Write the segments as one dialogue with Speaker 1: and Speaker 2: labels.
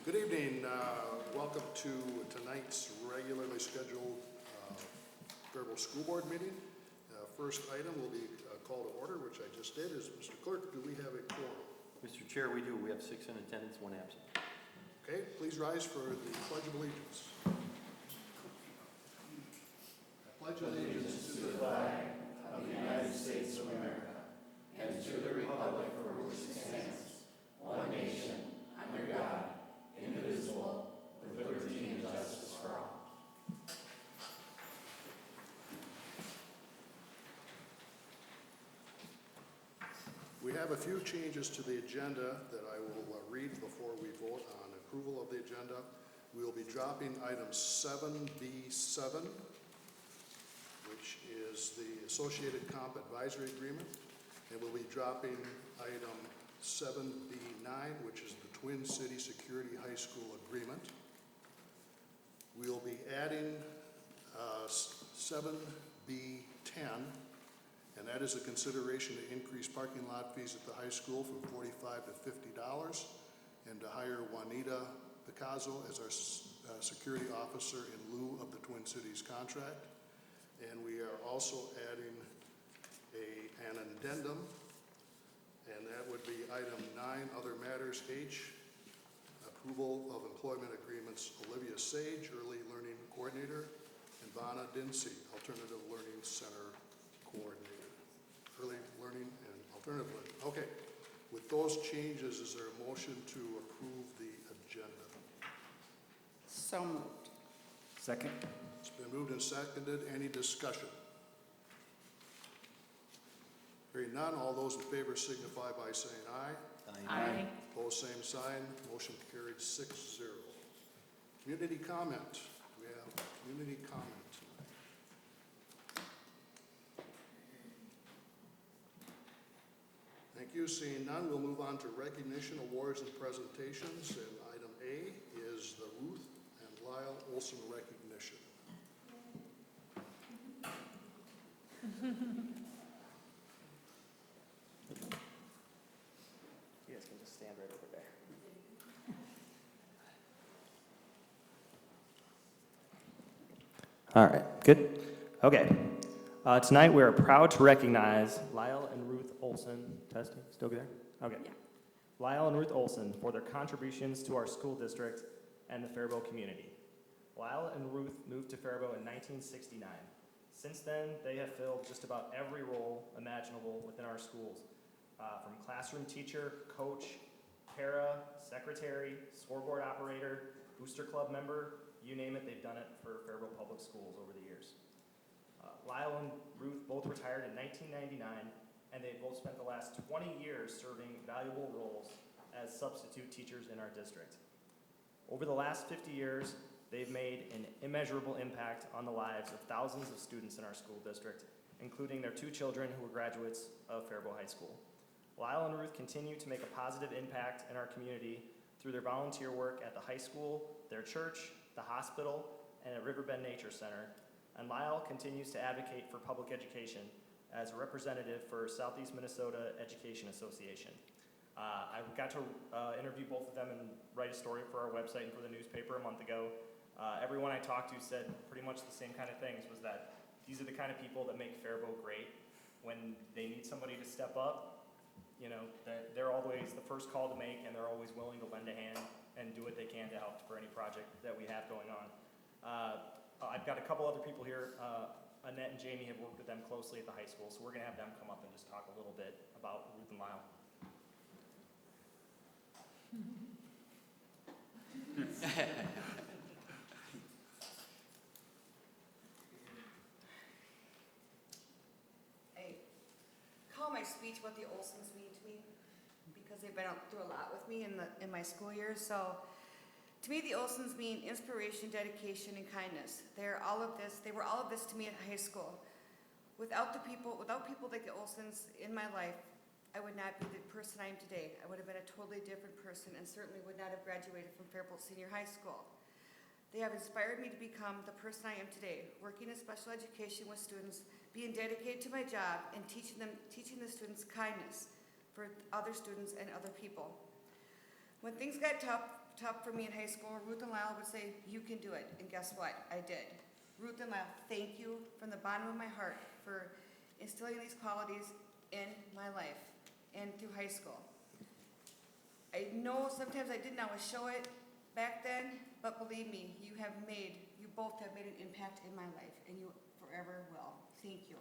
Speaker 1: Good evening. Welcome to tonight's regularly scheduled Faribault School Board meeting. First item will be a call to order, which I just did. Is Mr. Clerk, do we have a quorum?
Speaker 2: Mr. Chair, we do. We have 6 in attendance, 1 absent.
Speaker 1: Okay, please rise for the Pledge of Allegiance. I pledge allegiance to the flag of the United States of America and to the republic for which it stands, one nation, under God, indivisible, with liberty and justice for all. We have a few changes to the agenda that I will read before we vote on approval of the agenda. We will be dropping item 7B7, which is the Associated Comp Advisory Agreement, and we'll be dropping item 7B9, which is the Twin City Security High School Agreement. We'll be adding 7B10, and that is a consideration to increase parking lot fees at the high school from $45 to $50, and to hire Juanita Picasso as our security officer in lieu of the Twin Cities contract. And we are also adding an addendum, and that would be item 9, other matters H, approval of employment agreements, Olivia Sage, early learning coordinator, and Vanna Dinsey, alternative learning center coordinator. Early learning and alternative learning. Okay, with those changes, is there a motion to approve the agenda?
Speaker 3: So moved.
Speaker 4: Second.
Speaker 1: It's been moved and seconded. Any discussion? Hearing none, all those in favor signify by saying aye.
Speaker 3: Aye.
Speaker 1: Opposed, same sign. Motion carried 6-0. Community comment. We have community comment tonight. Thank you. Seeing none, we'll move on to recognition, awards, and presentations. And item A is the Ruth and Lyle Olson recognition.
Speaker 4: You guys can just stand right over there. All right, good. Okay. Tonight we are proud to recognize Lyle and Ruth Olson. Testing, still there? Okay.
Speaker 3: Yeah.
Speaker 4: Lyle and Ruth Olson for their contributions to our school district and the Faribault community. Lyle and Ruth moved to Faribault in 1969. Since then, they have filled just about every role imaginable within our schools, from classroom teacher, coach, para, secretary, scoreboard operator, booster club member, you name it, they've done it for Faribault Public Schools over the years. Lyle and Ruth both retired in 1999, and they both spent the last 20 years serving valuable roles as substitute teachers in our district. Over the last 50 years, they've made an immeasurable impact on the lives of thousands of students in our school district, including their 2 children who were graduates of Faribault High School. Lyle and Ruth continue to make a positive impact in our community through their volunteer work at the high school, their church, the hospital, and at Riverbend Nature Center. And Lyle continues to advocate for public education as a representative for Southeast Minnesota Education Association. I got to interview both of them and write a story for our website and for the newspaper a month ago. Everyone I talked to said pretty much the same kind of things, was that these are the kind of people that make Faribault great. When they need somebody to step up, you know, they're always the first call to make, and they're always willing to lend a hand and do what they can to help for any project that we have going on. I've got a couple other people here. Annette and Jamie have worked with them closely at the high school, so we're going to have them come up and just talk a little bit about Ruth and Lyle.
Speaker 3: I call my speech what the Olsons mean to me, because they've been through a lot with me in my school years. So to me, the Olsons mean inspiration, dedication, and kindness. They were all of this to me at high school. Without people like the Olsons in my life, I would not be the person I am today. I would have been a totally different person, and certainly would not have graduated from Faribault Senior High School. They have inspired me to become the person I am today, working in special education with students, being dedicated to my job, and teaching the students kindness for other students and other people. When things got tough for me in high school, Ruth and Lyle would say, "You can do it." And guess what? I did. Ruth and Lyle, thank you from the bottom of my heart for instilling these qualities in my life and through high school. I know sometimes I didn't always show it back then, but believe me, you both have made an impact in my life, and you forever will. Thank you.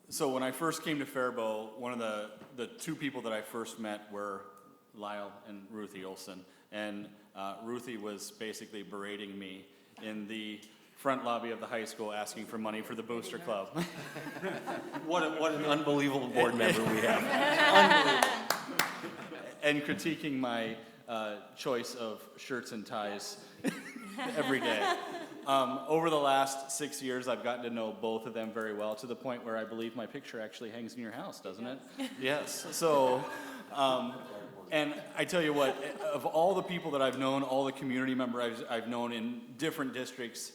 Speaker 5: So when I first came to Faribault, one of the two people that I first met were Lyle and Ruthie Olson. And Ruthie was basically berating me in the front lobby of the high school asking for money for the Booster Club.
Speaker 2: What an unbelievable board member we have.
Speaker 5: And critiquing my choice of shirts and ties every day. Over the last 6 years, I've gotten to know both of them very well, to the point where I believe my picture actually hangs in your house, doesn't it? Yes. So, and I tell you what, of all the people that I've known, all the community members I've known in different districts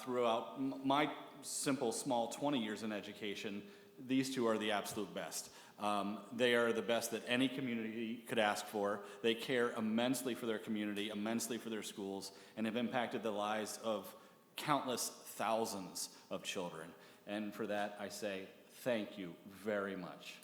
Speaker 5: throughout my simple, small 20 years in education, these two are the absolute best. They are the best that any community could ask for. They care immensely for their community, immensely for their schools, and have impacted the lives of countless thousands of children. And for that, I say thank you very much.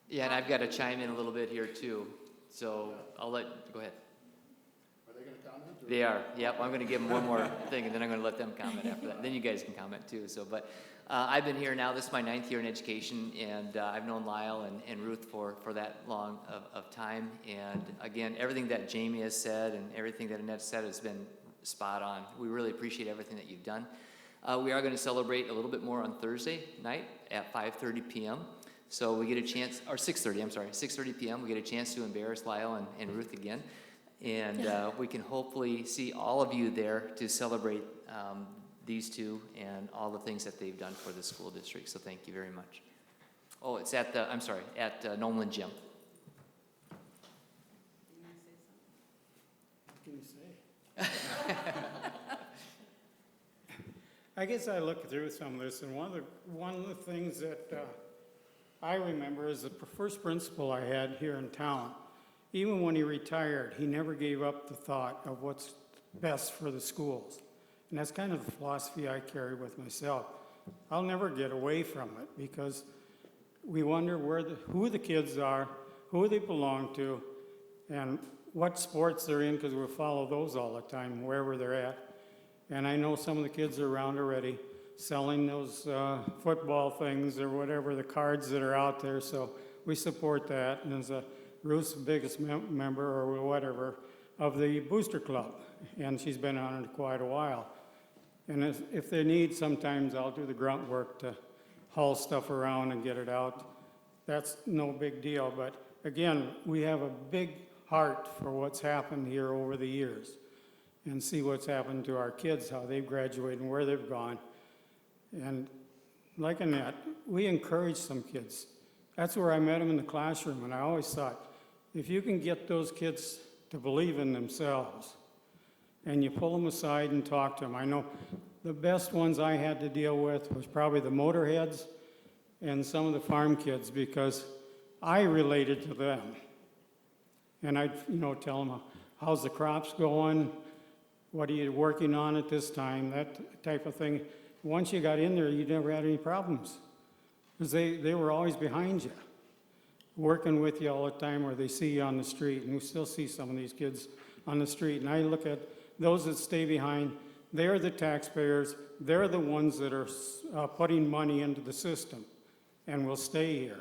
Speaker 6: Yeah, and I've got to chime in a little bit here too. So go ahead.
Speaker 1: Are they going to comment? Or?
Speaker 6: They are. Yep, I'm going to give them one more thing, and then I'm going to let them comment after that. Then you guys can comment too. So, but I've been here now. This is my 9th year in education, and I've known Lyle and Ruth for that long of time. And again, everything that Jamie has said and everything that Annette said has been spot on. We really appreciate everything that you've done. We are going to celebrate a little bit more on Thursday night at 5:30 p.m. So we get a chance, or 6:30, I'm sorry, 6:30 p.m. We get a chance to embarrass Lyle and Ruth again. And we can hopefully see all of you there to celebrate these two and all the things that they've done for the school district. So thank you very much. Oh, it's at Nolan Gym.
Speaker 7: What can you say? I guess I looked through some of this, and one of the things that I remember is the first principal I had here in town. Even when he retired, he never gave up the thought of what's best for the schools. And that's kind of the philosophy I carry with myself. I'll never get away from it because we wonder who the kids are, who they belong to, and what sports they're in, because we'll follow those all the time, wherever they're at. And I know some of the kids are around already selling those football things or whatever, the cards that are out there, so we support that. And as Ruth's biggest member or whatever of the Booster Club, and she's been on it quite a while. And if they need, sometimes I'll do the grunt work to haul stuff around and get it out. That's no big deal, but again, we have a big heart for what's happened here over the years and see what's happened to our kids, how they've graduated and where they've gone. And like Annette, we encourage some kids. That's where I met them in the classroom, and I always thought, if you can get those kids to believe in themselves, and you pull them aside and talk to them. I know the best ones I had to deal with was probably the motorheads and some of the farm kids, because I related to them. And I'd, tell them, how's the crops going? What are you working on at this time? That type of thing. Once you got in there, you never had any problems, because they were always behind you, working with you all the time, or they see you on the street. And we still see some of these kids on the street. And I look at those that stay behind. They're the taxpayers. They're the ones that are putting money into the system and will stay here.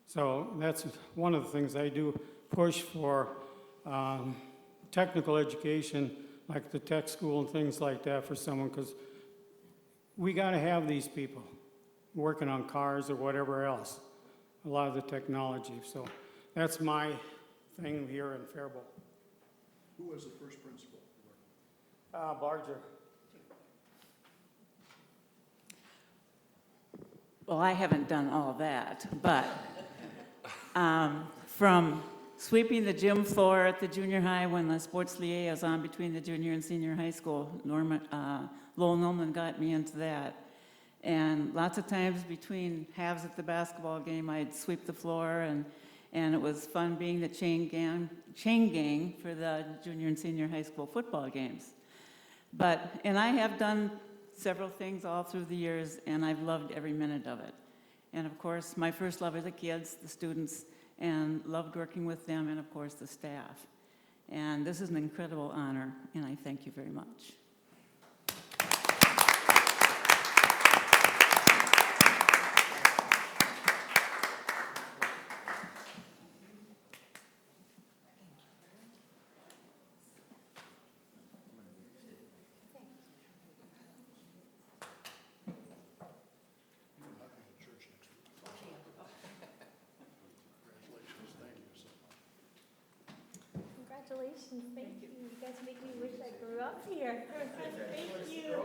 Speaker 7: So that's one of the things I do push for, technical education, like the tech school and things like that for someone, because we got to have these people working on cars or whatever else, a lot of the technology. So that's my thing here in Faribault.
Speaker 1: Who was the first principal?
Speaker 7: Barger.
Speaker 8: Well, I haven't done all that, but from sweeping the gym floor at the junior high when the sports liaison between the junior and senior high school, Lowell Norman got me into that. And lots of times between halves at the basketball game, I'd sweep the floor, and it was fun being the chain gang for the junior and senior high school football games. And I have done several things all through the years, and I've loved every minute of it. And of course, my first love are the kids, the students, and loved working with them, and of course, the staff. And this is an incredible honor, and I thank you very much.
Speaker 9: Congratulations, thank you. You guys make me wish I grew up here. Thank you.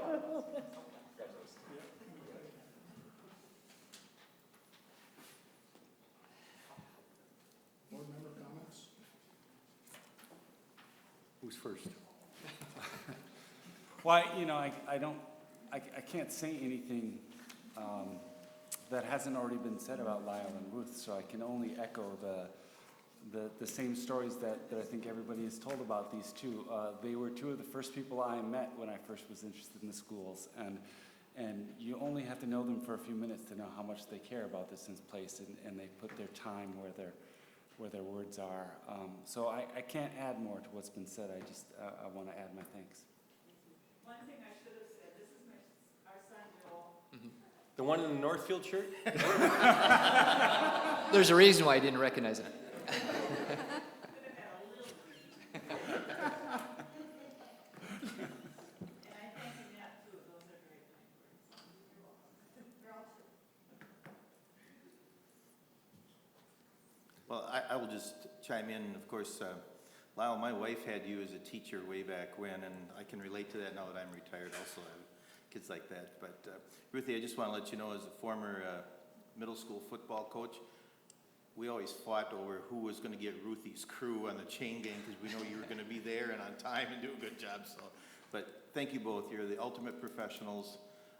Speaker 1: Board member comments?
Speaker 2: Who's first?
Speaker 10: Well, I can't say anything that hasn't already been said about Lyle and Ruth, so I can only echo the same stories that I think everybody has told about these two. They were two of the first people I met when I first was interested in the schools, and you only have to know them for a few minutes to know how much they care about this place, and they put their time where their words are. So I can't add more to what's been said. I want to add my thanks.
Speaker 8: One thing I should have said, this is our son, Joel.
Speaker 2: The one in the Northfield shirt?
Speaker 6: There's a reason why I didn't recognize it.
Speaker 11: Well, I will just chime in. Of course, Lyle, my wife had you as a teacher way back when, and I can relate to that now that I'm retired also. I have kids like that. But Ruthie, I just want to let you know, as a former middle school football coach, we always fought over who was going to get Ruthie's crew on the chain gang, because we know you were going to be there and on time and do a good job. So, but thank you both. You're the ultimate professionals.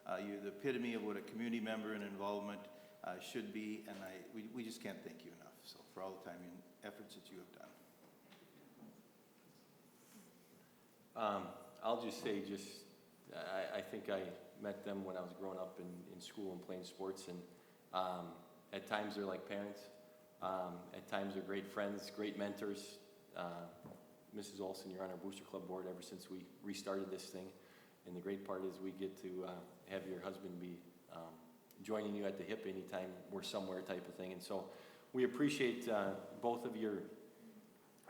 Speaker 11: You're the epitome of what a community member and involvement should be, and we just can't thank you enough. So for all the time and efforts that you have done.
Speaker 2: I'll just say, I think I met them when I was growing up in school and playing sports, and at times they're like parents. At times they're great friends, great mentors. Mrs. Olson, you're on our Booster Club board ever since we restarted this thing. And the great part is we get to have your husband be joining you at the hip anytime we're somewhere type of thing. And so we appreciate both of your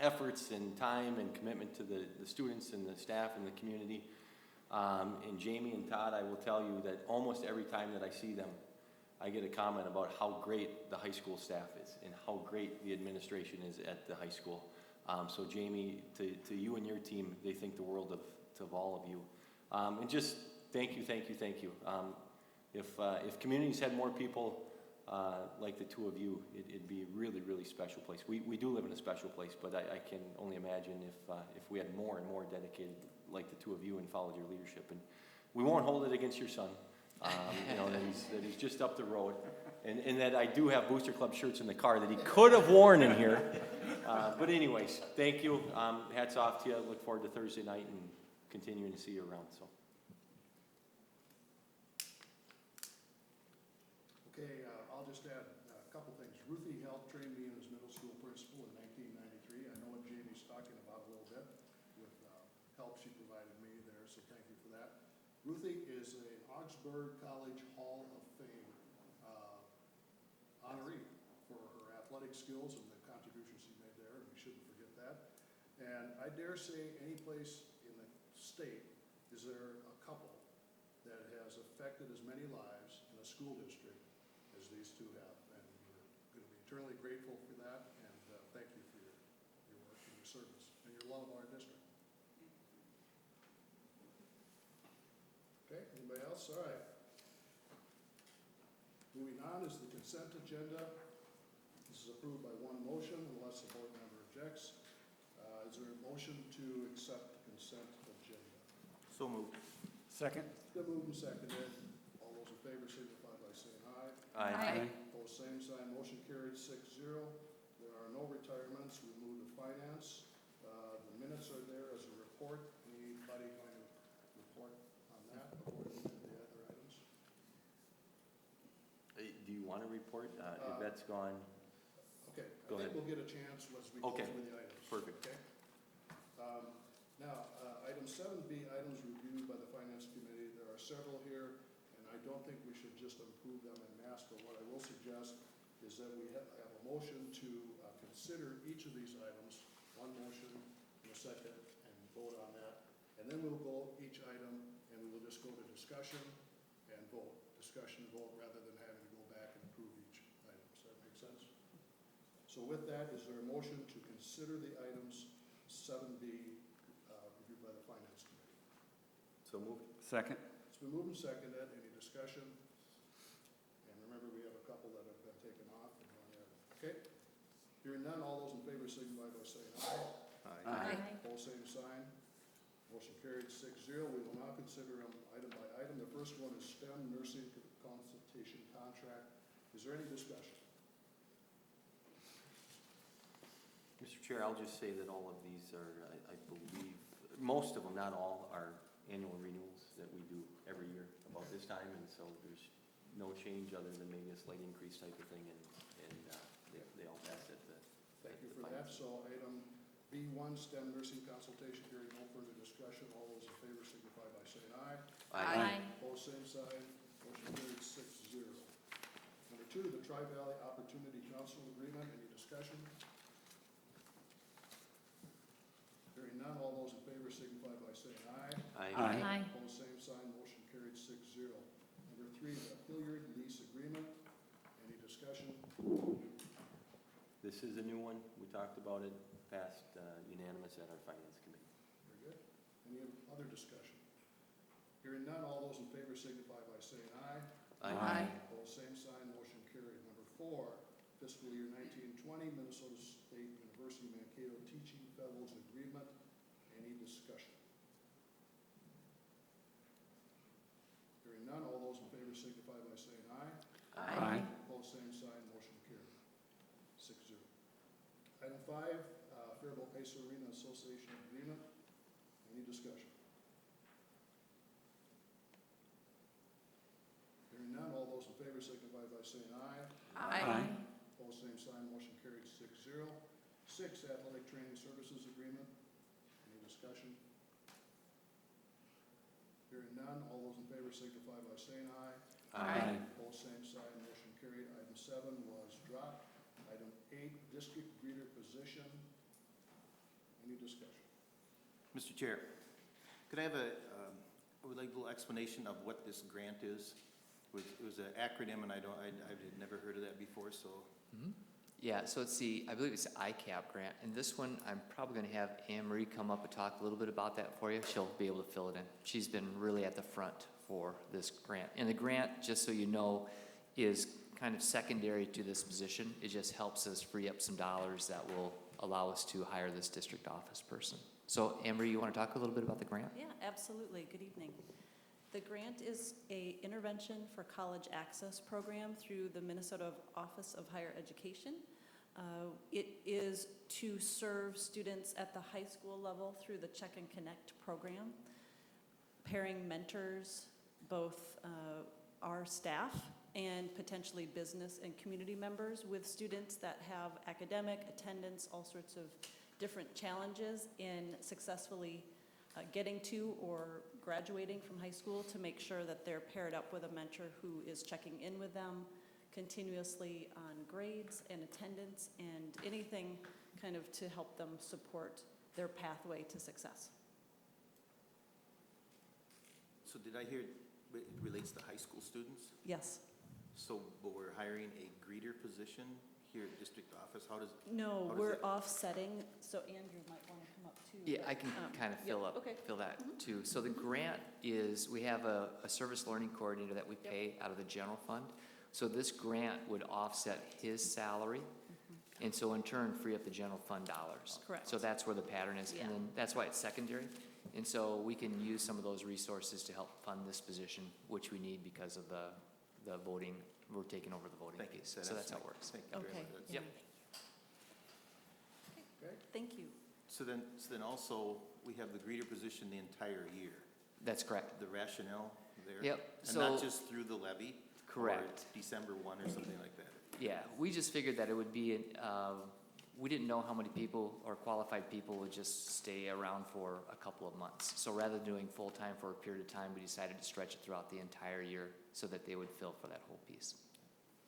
Speaker 2: efforts and time and commitment to the students and the staff and the community. And Jamie and Todd, I will tell you that almost every time that I see them, I get a comment about how great the high school staff is and how great the administration is at the high school. So Jamie, to you and your team, they think the world of all of you. And just thank you. If communities had more people like the two of you, it'd be a really, really special place. We do live in a special place, but I can only imagine if we had more and more dedicated like the two of you and followed your leadership. And we won't hold it against your son. That he's just up the road, and that I do have Booster Club shirts in the car that he could have worn in here. But anyways, thank you. Hats off to you. Look forward to Thursday night and continuing to see you around. So.
Speaker 1: Okay, I'll just add a couple things. Ruthie helped train me as middle school principal in 1993. I know what Jamie's talking about a little bit with help she provided me there, so thank you for that. Ruthie is an Augsburg College Hall of Fame honoree for her athletic skills and the contributions she made there, and we shouldn't forget that. And I dare say any place in the state is there a couple that has affected as many lives in a school district as these two have. And we're going to be eternally grateful for that, and thank you for your work and your service and your love of our district. else? All right. Moving on is the consent agenda. This is approved by one motion unless the board member objects. Is there a motion to accept the consent agenda?
Speaker 11: So moved.
Speaker 10: Second?
Speaker 1: Been moved and seconded. All those in favor signify by saying aye.
Speaker 2: Aye.
Speaker 1: Opposed, same sign. Motion carried 6-0. There are no retirements. We move to finance. The minutes are there as a report. Anybody going to report on that before we move to the other items?
Speaker 2: Do you want to report? Yvette's gone.
Speaker 1: Okay,
Speaker 2: Go
Speaker 1: I
Speaker 2: ahead.
Speaker 1: think we'll get a chance once we go
Speaker 2: Okay.
Speaker 1: through the items.
Speaker 2: Perfect.
Speaker 1: Okay? Now, item 7B, items reviewed by the Finance Committee. There are several here, and I don't think we should just approve them en masse, but what I will suggest is that we have a motion to consider each of these items, one motion and a second, and vote on that. And then we'll go each item, and we will just go to discussion and vote. Discussion and vote rather than having to go back and approve each item. Does that make sense? So with that, is there a motion to consider the items 7B reviewed by the Finance Committee?
Speaker 2: So moved.
Speaker 10: Second?
Speaker 1: It's been moved and seconded. Any discussion? And remember, we have a couple that have been taken off and gone there. Okay? Hearing none, all those in favor signify by saying aye. Opposed, same sign. Motion carried 6-0. We will now consider them item by item. The first one is STEM nursing consultation contract. Is there any discussion?
Speaker 2: Mr. Chair, I'll just say that all of these are, I believe, most of them, not all, are annual renewals that we do every year about this time, and so there's no change other than maybe a slight increase type of thing, and they all pass at the.
Speaker 1: Thank you for that. So item B1, STEM nursing consultation, hearing no further discussion. All those in favor signify by saying aye. Opposed, same sign. Motion carried 6-0. Number 2, the Tri-Valley Opportunity Council Agreement. Any discussion? Hearing none, all those in favor signify by saying aye. Opposed, same sign. Motion carried 6-0. Number 3, the Hilliard lease agreement. Any discussion?
Speaker 2: This is a new one. We talked about it, passed unanimous at our Finance Committee.
Speaker 1: Very good. Any other discussion? Hearing none, all those in favor signify by saying aye. Opposed, same sign. Motion carried. Number 4, fiscal year 1920, Minnesota State University Mankato Teaching Fellows Agreement. Any discussion? Hearing none, all those in favor signify by saying aye. Opposed, same sign. Motion carried. 6-0. Item 5, Faribault Pacer Arena Association Agreement. Any discussion? Hearing none, all those in favor signify by saying aye. Opposed, same sign. Motion carried 6-0. 6, Athletic Training Services Agreement. Any discussion? Hearing none, all those in favor signify by saying aye. Opposed, same sign. Motion carried. Item 7 was dropped. Item 8, District Greeter Position. Any discussion?
Speaker 11: Mr. Chair, could I have I would like a little explanation of what this grant is? It was an acronym, and I've never heard of that before, so.
Speaker 6: Yeah, so I believe it's the ICAP grant, and this one, I'm probably gonna have Anne Marie come up and talk a little bit about that for you. She'll be able to fill it in. She's been really at the front for this grant. And the grant, just so you know, is kind of secondary to this position. It just helps us free up some dollars that will allow us to hire this district office person. So Anne Marie, you wanna talk a little bit about the grant?
Speaker 12: Yeah, absolutely. Good evening. The grant is a intervention for college access program through the Minnesota Office of Higher Education. It is to serve students at the high school level through the Check and Connect program, pairing mentors, both our staff and potentially business and community members with students that have academic, attendance, all sorts of different challenges in successfully getting to or graduating from high school, to make sure that they're paired up with a mentor who is checking in with them continuously on grades and attendance and anything kind of to help them support their pathway to success.
Speaker 11: So did I hear it relates to high school students?
Speaker 12: Yes.
Speaker 11: So, but we're hiring a greeter position here at district office? How does,
Speaker 12: No,
Speaker 11: How does
Speaker 12: we're
Speaker 11: it-
Speaker 12: offsetting, so Andrew might want to come up too.
Speaker 6: Yeah,
Speaker 12: but,
Speaker 6: I can kind of
Speaker 12: yep,
Speaker 6: fill
Speaker 12: okay.
Speaker 6: that too. So the grant is, we have a service learning coordinator that we pay out of the general fund. So this grant would offset his salary, and so in turn, free up the general fund dollars.
Speaker 12: Correct.
Speaker 6: So that's where the pattern is,
Speaker 12: Yeah.
Speaker 6: and then that's why it's secondary. And so we can use some of those resources to help fund this position, which we need because of the voting, we're taking over the voting
Speaker 11: thank you.
Speaker 6: piece. So that's how it works.
Speaker 11: Thank you very
Speaker 12: Okay.
Speaker 11: much. That's-
Speaker 6: Yep.
Speaker 1: Okay?
Speaker 12: Thank you.
Speaker 11: So then also, we have the greeter position the entire year.
Speaker 6: That's correct.
Speaker 11: The rationale there?
Speaker 6: Yep,
Speaker 11: And not
Speaker 6: so-
Speaker 11: just through the levy?
Speaker 6: Correct.
Speaker 11: Or December 1 or something like that?
Speaker 6: Yeah, we just figured that it would be, we didn't know how many people or qualified people would just stay around for a couple of months. So rather than doing full-time for a period of time, we decided to stretch it throughout the entire year so that they would fill for that whole piece.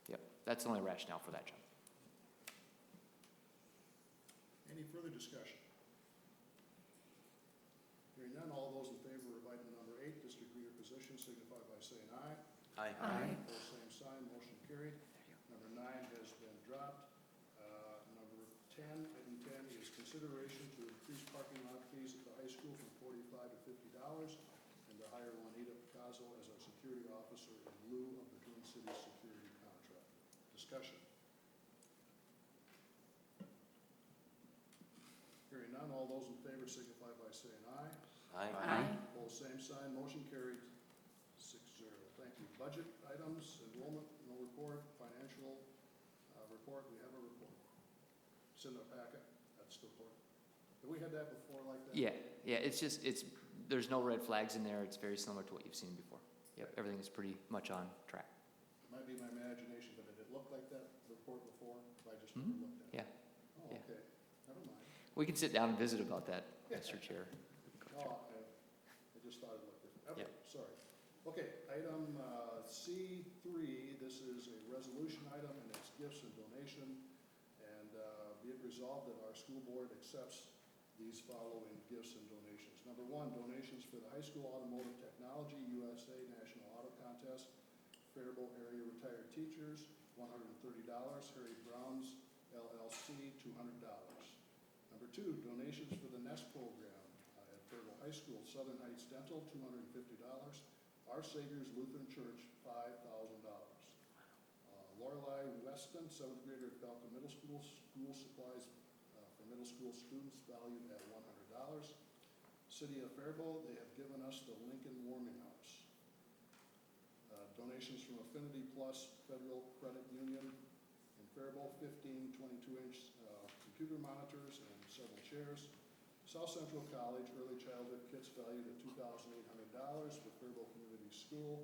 Speaker 6: Yep, that's the only rationale for that job.
Speaker 1: Any further discussion? Hearing none, all those in favor of item number 8, district greeter position, signify by saying aye.
Speaker 11: Aye.
Speaker 1: Opposed, same sign, motion carried. Number 9 has been dropped. Number 10, item 10 is consideration to increase parking lot fees at the high school from $45 to $50 and to hire Juanita Picasso as our security officer in lieu of the Twin Cities security contract. Discussion. Hearing none, all those in favor signify by saying aye.
Speaker 11: Aye.
Speaker 1: Opposed, same sign, motion carried 6-0. Thank you. Budget items, enrollment, no report, financial report, we have a report. It's in the packet, that's the report. Have we had that before like that?
Speaker 6: Yeah, it's just, there's no red flags in there. It's very similar to what you've seen before. Yep, everything is pretty much on track.
Speaker 1: It might be my imagination, but did it look like that report before? Have I just never looked at it?
Speaker 6: Yeah,
Speaker 1: Oh,
Speaker 6: yeah.
Speaker 1: okay, never mind.
Speaker 6: we can sit down and visit about that, Mr. Chair.
Speaker 1: Oh, I just thought it looked different. Okay,
Speaker 6: Yep.
Speaker 1: sorry. Okay, item C3, this is a resolution item, and it's gifts and donation. And be it resolved that our school board accepts these following gifts and donations. Number 1, donations for the High School Automotive Technology USA National Auto Contest. Faribault area retired teachers, $130. Harry Brown's LLC, $200. Number 2, donations for the NEST program at Faribault High School. Southern Heights Dental, $250. Our Savior's Lutheran Church, $5,000. Lorelei Weston, 7th grader at Falcon Middle School, school supplies for middle school students valued at $100. City of Faribault, they have given us the Lincoln Warming House. Donations from Affinity Plus Federal Credit Union in Faribault, 15 22-inch computer monitors and several chairs. South Central College Early Childhood Kits valued at $2,800 for Faribault Community School.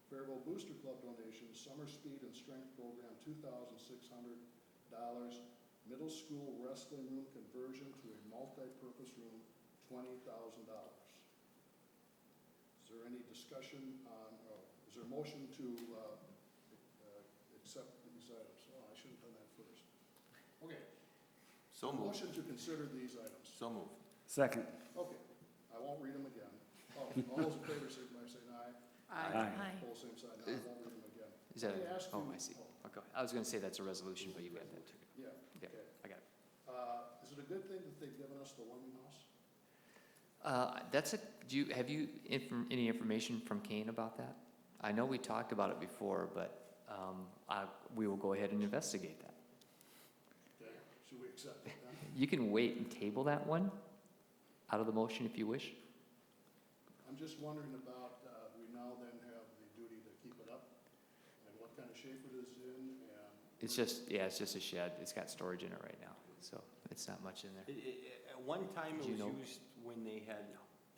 Speaker 1: Faribault Booster Club donations, Summer Speed and Strength Program, $2,600. Middle School Wrestling Room conversion to a multi-purpose room, $20,000. Is there any discussion on, is there a motion to accept these items? Oh, I should have done that first. Okay.
Speaker 11: So moved.
Speaker 1: Motion to consider these items.
Speaker 11: So moved.
Speaker 10: Second.
Speaker 1: Okay, I won't read them again. Oh, all those in favor, signify by saying aye.
Speaker 10: Aye.
Speaker 1: Opposed, same sign. No, I won't read them again.
Speaker 6: Is that,
Speaker 1: Let me ask
Speaker 6: oh,
Speaker 1: you-
Speaker 6: I see. Okay, I was gonna say that's a resolution, but you got that too.
Speaker 1: Yeah,
Speaker 6: Yeah,
Speaker 1: okay.
Speaker 6: I got it.
Speaker 1: Is it a good thing that they've given us the warming house?
Speaker 6: Have you any information from Kane about that? I know we talked about it before, but we will go ahead and investigate that.
Speaker 1: Okay, should we accept it then?
Speaker 6: You can wait and table that one out of the motion if you wish.
Speaker 1: I'm just wondering about, we now then have the duty to keep it up, and what kind of shape it is in, and.
Speaker 6: It's just a shed. It's got storage in it right now, so it's not much in there.
Speaker 2: At one time,
Speaker 6: Do
Speaker 2: it
Speaker 6: you
Speaker 2: was
Speaker 6: know?
Speaker 2: used when they had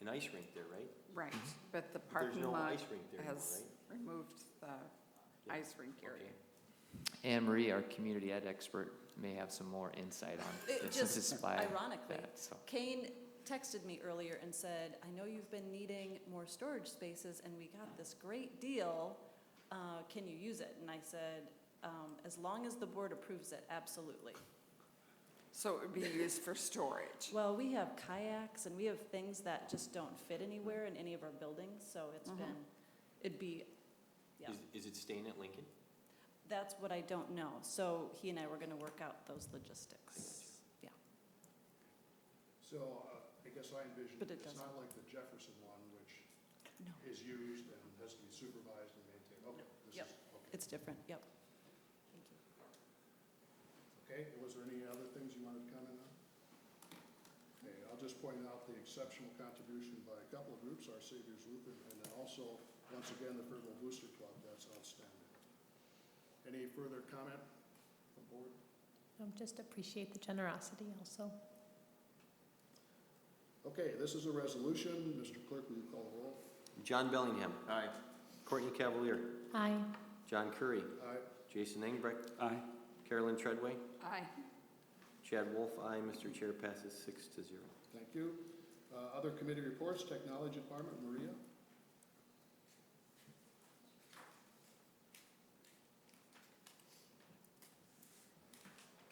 Speaker 2: an ice rink there, right?
Speaker 13: Right, but the
Speaker 2: But there's
Speaker 13: parking
Speaker 2: no
Speaker 13: lot
Speaker 2: ice rink there anymore,
Speaker 13: has
Speaker 2: right?
Speaker 13: removed the
Speaker 2: Yeah.
Speaker 13: ice rink area.
Speaker 2: Okay.
Speaker 6: Anne Marie, our community ed expert, may have some more insight on
Speaker 12: It
Speaker 6: it since it's
Speaker 12: just,
Speaker 6: by
Speaker 12: ironically,
Speaker 6: that, so.
Speaker 12: Kane texted me earlier and said, I know you've been needing more storage spaces and we got this great deal, can you use it? And I said, as long as the board approves it, absolutely.
Speaker 13: So it would be used for storage.
Speaker 12: Well, we have kayaks and we have things that just don't fit anywhere in any of our buildings, so it's been, it'd be, yeah.
Speaker 2: Is it staying at Lincoln?
Speaker 12: That's what I don't know. So he and I were going to work out those logistics. Yeah.
Speaker 1: So I guess I envision,
Speaker 12: But it
Speaker 1: it's not
Speaker 12: doesn't.
Speaker 1: like the Jefferson one, which
Speaker 12: No.
Speaker 1: is used and has to be supervised and maintained. Okay, this
Speaker 12: Yep.
Speaker 1: is, okay.
Speaker 12: It's different, yep. Thank you.
Speaker 1: Okay, was there any other things you wanted to comment on? Okay, I'll just point out the exceptional contribution by a couple of groups, Our Savior's Lutheran, and then also, once again, the Faribault Booster Club. That's outstanding. Any further comment from board?
Speaker 9: Just appreciate the generosity also.
Speaker 1: Okay, this is a resolution. Mr. Clerk, will you call the roll?
Speaker 2: John Bellingham.
Speaker 11: Aye.
Speaker 2: Courtney Cavalier.
Speaker 9: Aye.
Speaker 2: John Curry.
Speaker 1: Aye.
Speaker 2: Jason Engbrecht.
Speaker 10: Aye.
Speaker 2: Carolyn Treadway.
Speaker 13: Aye.
Speaker 2: Chad Wolf, aye. Mr. Chair, passes 6-0.
Speaker 1: Thank you. Other committee reports, Technology Department, Maria?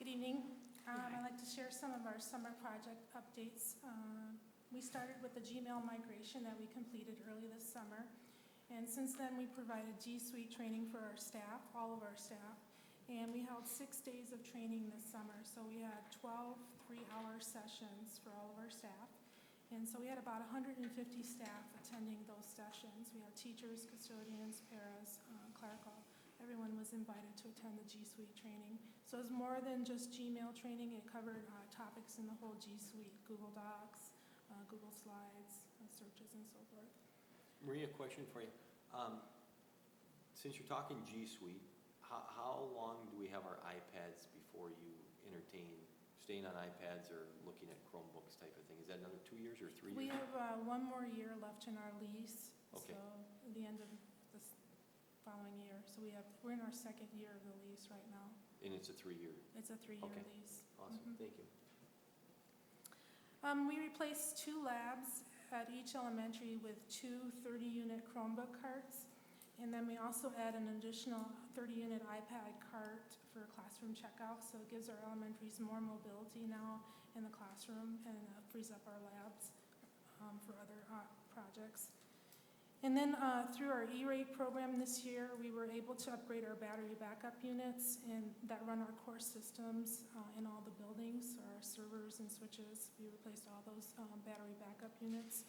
Speaker 14: Good evening. I'd like to share some of our summer project updates. We started with the Gmail migration that we completed early this summer. And since then, we provided G Suite training for our staff, all of our staff. And we held 6 days of training this summer. So we had 12 3-hour sessions for all of our staff. And so we had about 150 staff attending those sessions. We had teachers, custodians, paras, clerical. Everyone was invited to attend the G Suite training. So it was more than just Gmail training. It covered topics in the whole G Suite, Google Docs, Google Slides, searches, and so forth.
Speaker 2: Maria, question for you. Since you're talking G Suite, how long do we have our iPads before you entertain staying on iPads or looking at Chromebooks type of thing? Is that another 2 years or 3 years?
Speaker 14: We have 1 more year left in our lease.
Speaker 2: Okay.
Speaker 14: So at the end of this following year. So we're in our 2nd year of the lease right now.
Speaker 2: And it's a 3-year.
Speaker 14: It's a 3-year
Speaker 2: Okay.
Speaker 14: lease.
Speaker 2: Awesome.
Speaker 14: Mhm.
Speaker 2: Thank you.
Speaker 14: We replaced 2 labs at each elementary with 2 30-unit Chromebook carts. And then we also add an additional 30-unit iPad cart for classroom checkout. So it gives our elementaries more mobility now in the classroom and frees up our labs for other projects. And then through our E-rate program this year, we were able to upgrade our battery backup units that run our core systems in all the buildings, so our servers and switches. We replaced all those battery backup units.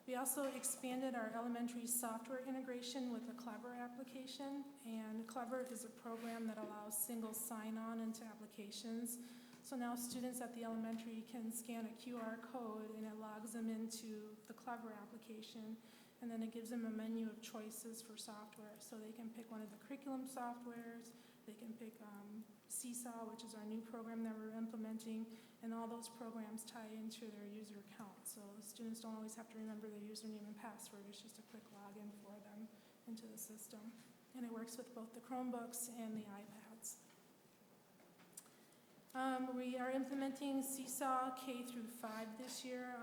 Speaker 14: We also expanded our elementary software integration with the Clever application. And Clever is a program that allows single sign-on into applications. So now students at the elementary can scan a QR code and it logs them into the Clever application. And then it gives them a menu of choices for software. So they can pick one of the curriculum softwares, they can pick Seesaw, which is our new program that we're implementing, and all those programs tie into their user account. So the students don't always have to remember their username and password, it's just a quick login for them into the system. And it works with both the Chromebooks and the iPads. We are implementing Seesaw K through 5 this year.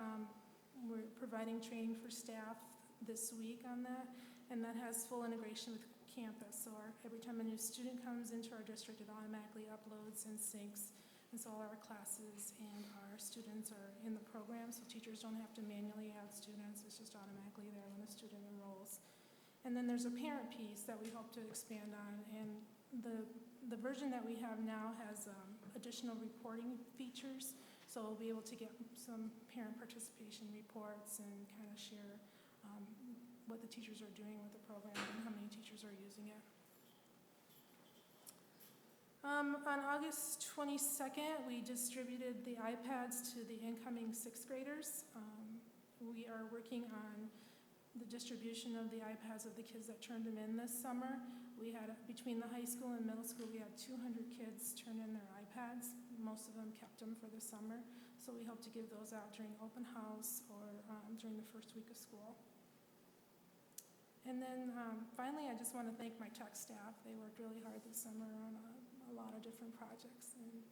Speaker 14: We're providing training for staff this week on that, and that has full integration with campus. So every time a new student comes into our district, it automatically uploads and syncs. And so all our classes and our students are in the program, so teachers don't have to manually add students. It's just automatically there when a student enrolls. And then there's a parent piece that we hope to expand on, and the version that we have now has additional reporting features, so we'll be able to get some parent participation reports and kind of share what the teachers are doing with the program and how many teachers are using it. On August 22nd, we distributed the iPads to the incoming 6th graders. We are working on the distribution of the iPads of the kids that turned them in this summer. We had, between the high school and middle school, we had 200 kids turn in their iPads. Most of them kept them for the summer. So we hope to give those out during open house or during the first week of school. And then finally, I just want to thank my tech staff. They worked really hard this summer on a lot of different projects. And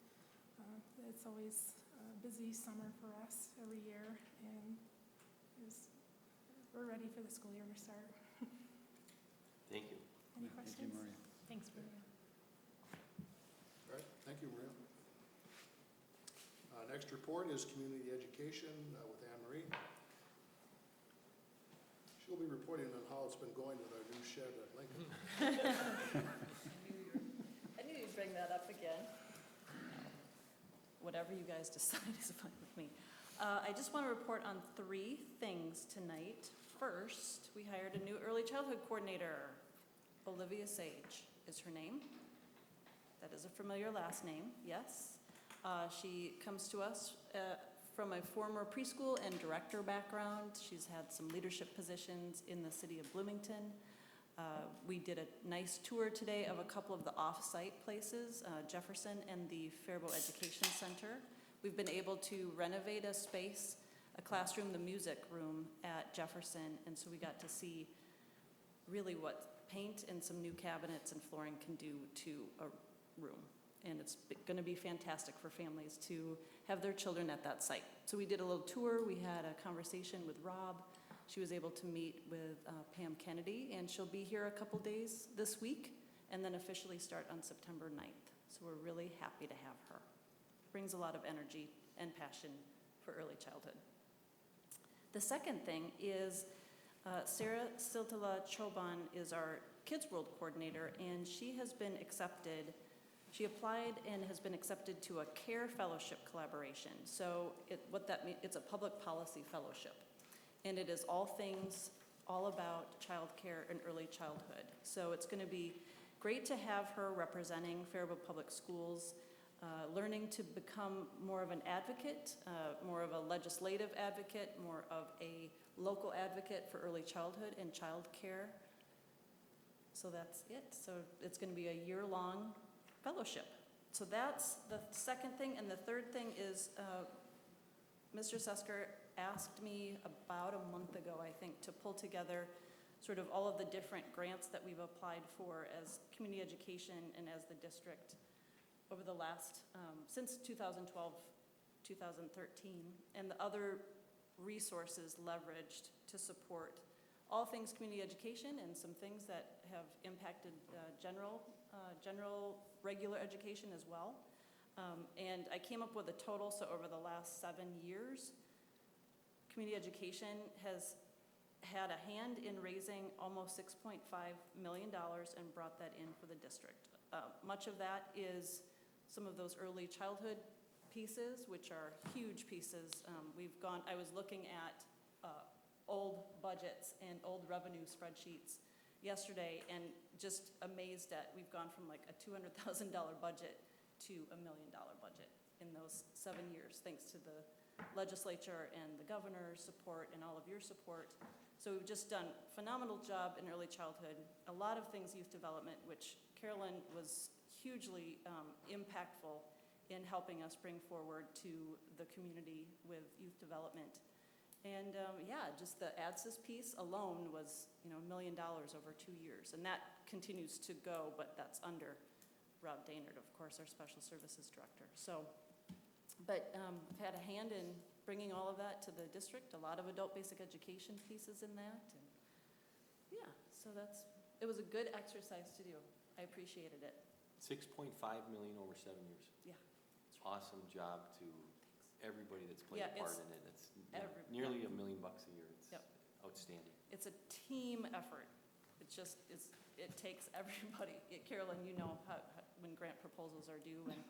Speaker 14: it's always a busy summer for us every year. And we're ready for the school year to start.
Speaker 2: Thank you.
Speaker 14: Any questions?
Speaker 10: Thank you, Maria.
Speaker 9: Thanks, Maria.
Speaker 1: All right, thank you, Maria. Next report is community education with Anne Marie. She'll be reporting on how it's been going with our new shed at Lincoln.
Speaker 12: bring that up again. Whatever you guys decide is fine with me. I just want to report on 3 things tonight. First, we hired a new early childhood coordinator. Olivia Sage is her name. That is a familiar last name, yes. She comes to us from a former preschool and director background. She's had some leadership positions in the city of Bloomington. We did a nice tour today of a couple of the off-site places, Jefferson and the Faribault Education Center. We've been able to renovate a space, a classroom, the music room at Jefferson, and so we got to see really what paint and some new cabinets and flooring can do to a room. And it's going to be fantastic for families to have their children at that site. So we did a little tour. We had a conversation with Rob. She was able to meet with Pam Kennedy, and she'll be here a couple days this week and then officially start on September 9th. So we're really happy to have her. Brings a lot of energy and passion for early childhood. The second thing is Sarah Siltala Choban is our Kids World coordinator, and she has been accepted. She applied and has been accepted to a CARE fellowship collaboration. So what that means, it's a public policy fellowship. And it is all about childcare and early childhood. So it's going to be great to have her representing Faribault Public Schools, learning to become more of an advocate, more of a legislative advocate, more of a local advocate for early childhood and childcare. So that's it. So it's going to be a year-long fellowship. So that's the second thing. And the third thing is Mr. Sesker asked me about a month ago, I think, to pull together sort of all of the different grants that we've applied for as community education and as the district over the last, since 2012, 2013, and the other resources leveraged to support all things community education and some things that have impacted general regular education as well. And I came up with a total, so over the last 7 years, community education has had a hand in raising almost $6.5 million and brought that in for the district. Much of that is some of those early childhood pieces, which are huge pieces. I was looking at old budgets and old revenue spreadsheets yesterday and just amazed at, we've gone from like a $200,000 budget to $1 million budget in those 7 years, thanks to the legislature and the governor's support and all of your support. So we've just done a phenomenal job in early childhood, a lot of things youth development, which Carolyn was hugely impactful in helping us bring forward to the community with youth development. And yeah, just the ADSYS piece alone was $1 million over 2 years, and that continues to go, but that's under Rob Daynard, of course, our special services director. So, but I've had a hand in bringing all of that to the district, a lot of adult basic education pieces in that, and yeah, so it was a good exercise to do. I appreciated it.
Speaker 2: 6.5 million over 7 years.
Speaker 12: Yeah.
Speaker 2: Awesome job to everybody that's played a part in it. It's nearly $1 million a year. It's outstanding.
Speaker 12: It's a team effort. It takes everybody. Carolyn, you know how when grant proposals are due and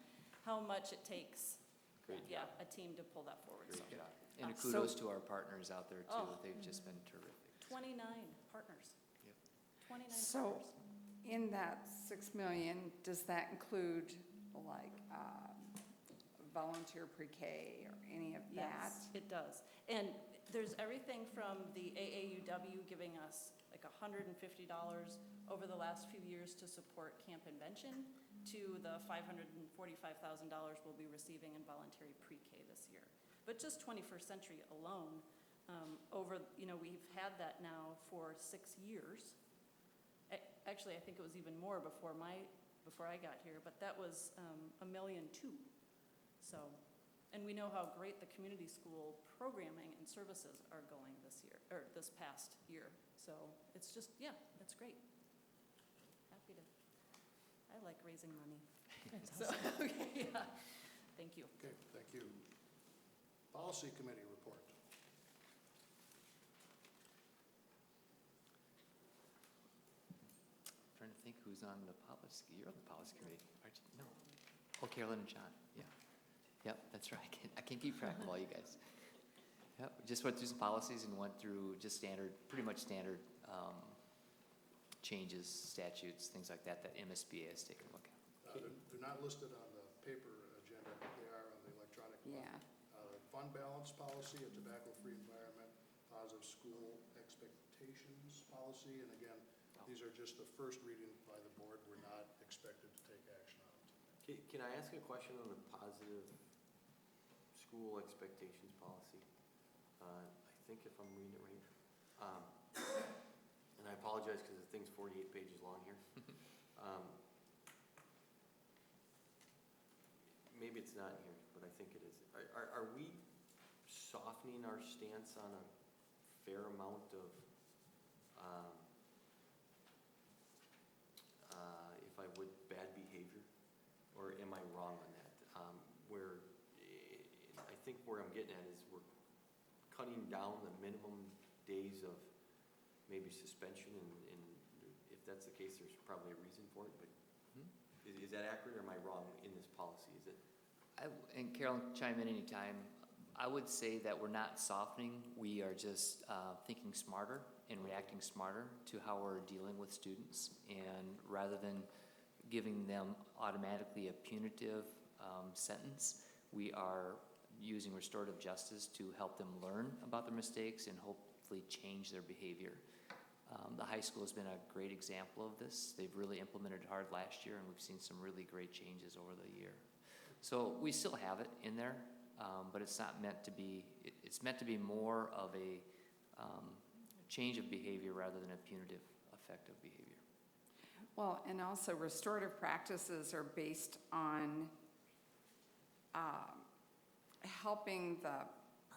Speaker 12: how much it takes.
Speaker 2: Great job.
Speaker 12: A team to pull that forward.
Speaker 2: Great job.
Speaker 6: And kudos to our partners out there too. They've just been terrific.
Speaker 12: 29 partners.
Speaker 6: Yep.
Speaker 12: 29
Speaker 13: So,
Speaker 12: partners.
Speaker 13: in that 6 million, does that include like volunteer pre-K or any of that?
Speaker 12: Yes, it does. And there's everything from the AAUW giving us like $150 over the last few years to support Camp Invention to the $545,000 we'll be receiving in voluntary pre-K this year. But just 21st Century alone, we've had that now for 6 years. Actually, I think it was even more before I got here, but that was $1.2 million. So, and we know how great the community school programming and services are going this year, or this past year. So it's just, it's great. I like raising money. So, okay, thank you.
Speaker 1: Okay, thank you. Policy Committee report.
Speaker 6: Trying to think who's who's on the policy, you're on the policy committee, aren't you? No. Oh, Carolyn and John, yeah. Yep, that's right, I can't keep track of all you guys. Yep, we just went through some policies and went through just standard, pretty much standard changes, statutes, things like that, that MSBA has taken a look at.
Speaker 1: They're not listed on the paper agenda, but they are on the electronic one.
Speaker 13: Yeah.
Speaker 1: Fund balance policy, a tobacco-free environment, positive school expectations policy, and again, these are just the first reading by the board. We're not expected to take action on it.
Speaker 2: Can I ask a question on the positive school expectations policy? I think if I'm reading it right. And I apologize because the thing's 48 pages long here. Maybe it's not here, but I think it is. Are we softening our stance on a fair amount of, if I would, bad behavior? Or am I wrong on that? I think where I'm getting at is we're cutting down the minimum days of maybe suspension, and if that's the case, there's probably a reason for it, but is that accurate, or am I wrong in this policy? Is it?
Speaker 6: And Carolyn, chime in anytime. I would say that we're not softening, we are just thinking smarter and reacting smarter to how we're dealing with students, and rather than giving them automatically a punitive sentence, we are using restorative justice to help them learn about their mistakes and hopefully change their behavior. The high school has been a great example of this. They've really implemented hard last year, and we've seen some really great changes over the year. So we still have it in there, but it's not meant to be, it's meant to be more of a change of behavior rather than a punitive effect of behavior.
Speaker 13: Well, and also restorative practices are based on helping the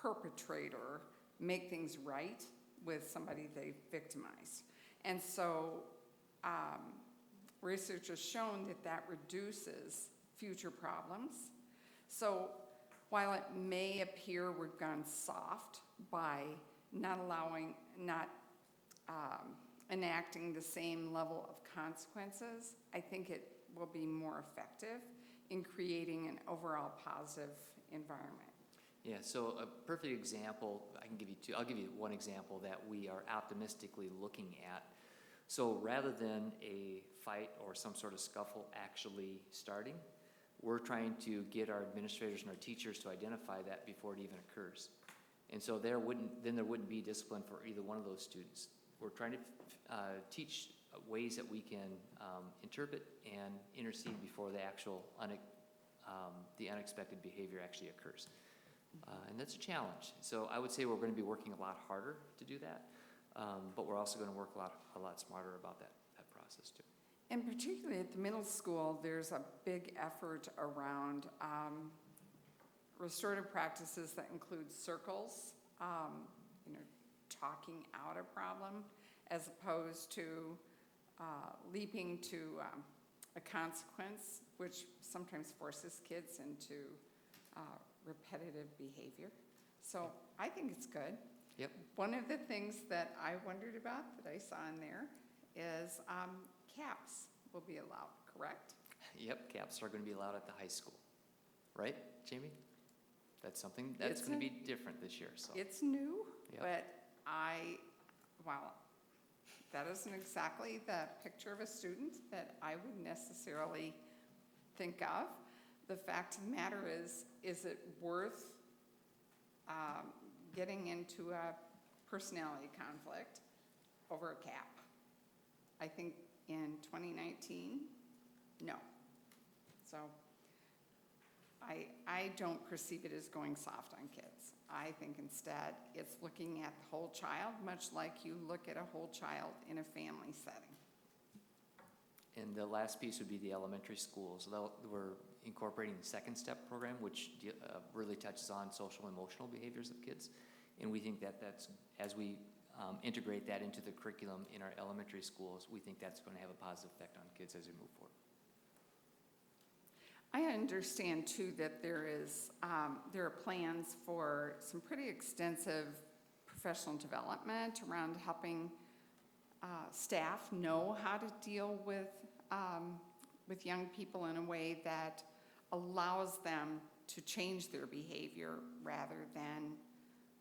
Speaker 13: perpetrator make things right with somebody they victimized. And so research has shown that that reduces future problems. So while it may appear we've gone soft by not enacting the same level of consequences, I think it will be more effective in creating an overall positive environment.
Speaker 6: Yeah, so a perfect example, I can give you two. I'll give you one example that we are optimistically looking at. So rather than a fight or some sort of scuffle actually starting, we're trying to get our administrators and our teachers to identify that before it even occurs. And so there wouldn't be discipline for either one of those students. We're trying to teach ways that we can interpret and intercede before the actual the unexpected behavior actually occurs. And that's a challenge. So I would say we're going to be working a lot harder to do that, but we're also going to work a lot smarter about that process too.
Speaker 13: And particularly at the middle school, there's a big effort around restorative practices that include circles, talking out a problem, as opposed to leaping to a consequence, which sometimes forces kids into repetitive behavior. So I think it's good.
Speaker 6: Yep.
Speaker 13: One of the things that I wondered about that I saw in there is caps will be allowed, correct?
Speaker 6: Yep, caps are going to be allowed at the high school, right, Jamie? That's something that's going to be different this year. So
Speaker 13: it's new,
Speaker 6: yep.
Speaker 13: But that isn't exactly the picture of a student that I would necessarily think of. The fact of the matter is it worth getting into a personality conflict over a cap? I think in 2019, no. So I don't perceive it as going soft on kids. I think instead it's looking at the whole child, much like you look at a whole child in a family setting.
Speaker 6: And the last piece would be the elementary schools. We're incorporating the second step program, which really touches on social and emotional behaviors of kids. And we think that's, as we integrate that into the curriculum in our elementary schools, we think that's going to have a positive effect on kids as we move forward.
Speaker 13: I understand too that there are plans for some pretty extensive professional development around helping staff know how to deal with with young people in a way that allows them to change their behavior rather than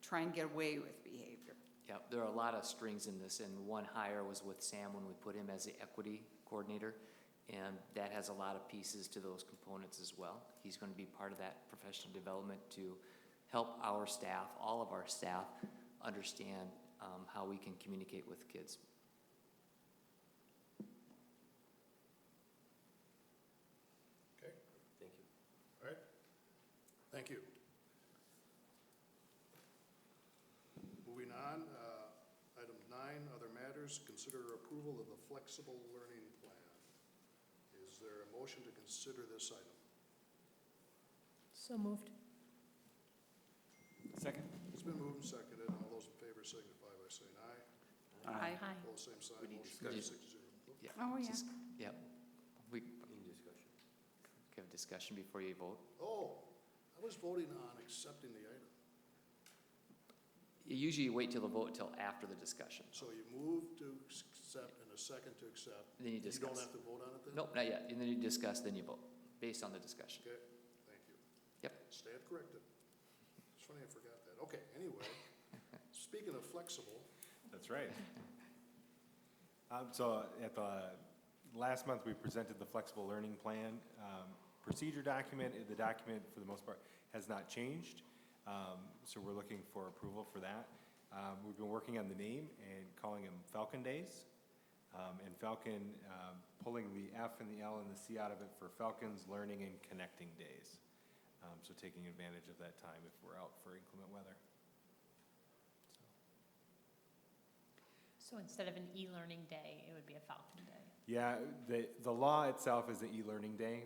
Speaker 13: try and get away with behavior.
Speaker 6: Yeah, there are a lot of strings in this, and one hire was with Sam when we put him as the equity coordinator, and that has a lot of pieces to those components as well. He's going to be part of that professional development to help our staff, all of our staff, understand how we can communicate with kids.
Speaker 1: Okay,
Speaker 2: Thank you.
Speaker 1: all right. Thank you. Moving on, item 9, other matters, consider approval of the flexible learning plan. Is there a motion to consider this item?
Speaker 9: So moved.
Speaker 10: Second?
Speaker 1: It's been moved and seconded. All those in favor signify by saying aye.
Speaker 13: Aye.
Speaker 9: Hi.
Speaker 1: Opposed, same sign.
Speaker 11: We need
Speaker 1: Motion
Speaker 11: discussion.
Speaker 1: carries 6-0.
Speaker 6: Yeah.
Speaker 13: Oh, yeah.
Speaker 6: Yep. We
Speaker 2: Any discussion?
Speaker 6: have discussion before you vote.
Speaker 1: Oh, I was voting on accepting the item.
Speaker 6: Usually you wait till the vote till after the discussion.
Speaker 1: So you move to accept and a second to accept.
Speaker 6: Then you
Speaker 1: You don't
Speaker 6: discuss.
Speaker 1: have to vote on it then?
Speaker 6: Nope, not yet. And then you discuss, then you vote, based on the discussion.
Speaker 1: Okay, thank you.
Speaker 6: Yep.
Speaker 1: Stand corrected. It's funny I forgot that. Okay, anyway, speaking of flexible,
Speaker 15: That's right. So at the last month, we presented the flexible learning plan procedure document. The document, for the most part, has not changed. So we're looking for approval for that. We've been working on the name and calling them Falcon Days. And Falcon, pulling the F and the L and the C out of it for Falcons Learning and Connecting Days. So taking advantage of that time if we're out for inclement weather.
Speaker 9: So instead of an e-learning day, it would be a Falcon Day.
Speaker 15: Yeah, the law itself is an e-learning day.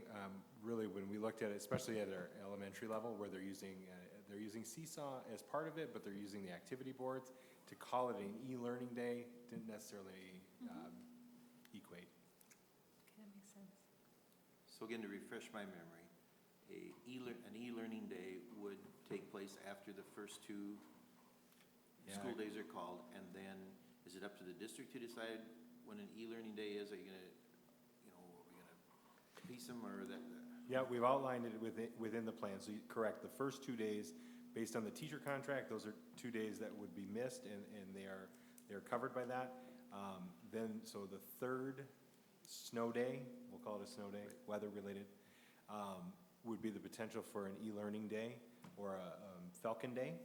Speaker 15: Really, when we looked at it, especially at our elementary level, where they're using Seesaw as part of it, but they're using the activity boards, to call it an e-learning day didn't necessarily equate.
Speaker 9: Okay, that makes sense.
Speaker 11: So again, to refresh my memory, an e-learning day would take place after the first 2
Speaker 15: Yeah.
Speaker 11: school days are called, and then is it up to the district to decide when an e-learning day is? Are you gonna, are we gonna piece them, or that?
Speaker 15: Yeah, we've outlined it within the plan. So correct, the first 2 days, based on the teacher contract, those are 2 days that would be missed, and they're covered by that. So the third snow day, we'll call it a snow day, weather-related, would be the potential for an e-learning day or a Falcon Day.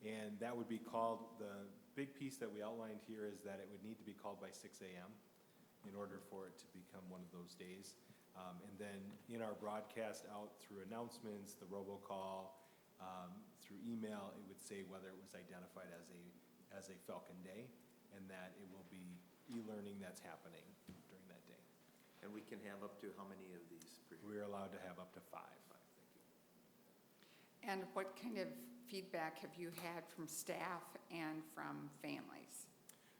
Speaker 15: And that would be called, the big piece that we outlined here is that it would need to be called by 6 a.m. in order for it to become one of those days. And then in our broadcast out through announcements, the robocall, through email, it would say whether it was identified as a Falcon Day, and that it will be e-learning that's happening during that day.
Speaker 11: And we can have up to how many of these per year?
Speaker 15: We're allowed to have up to 5.
Speaker 11: Thank you.
Speaker 13: And what kind of feedback have you had from staff and from families?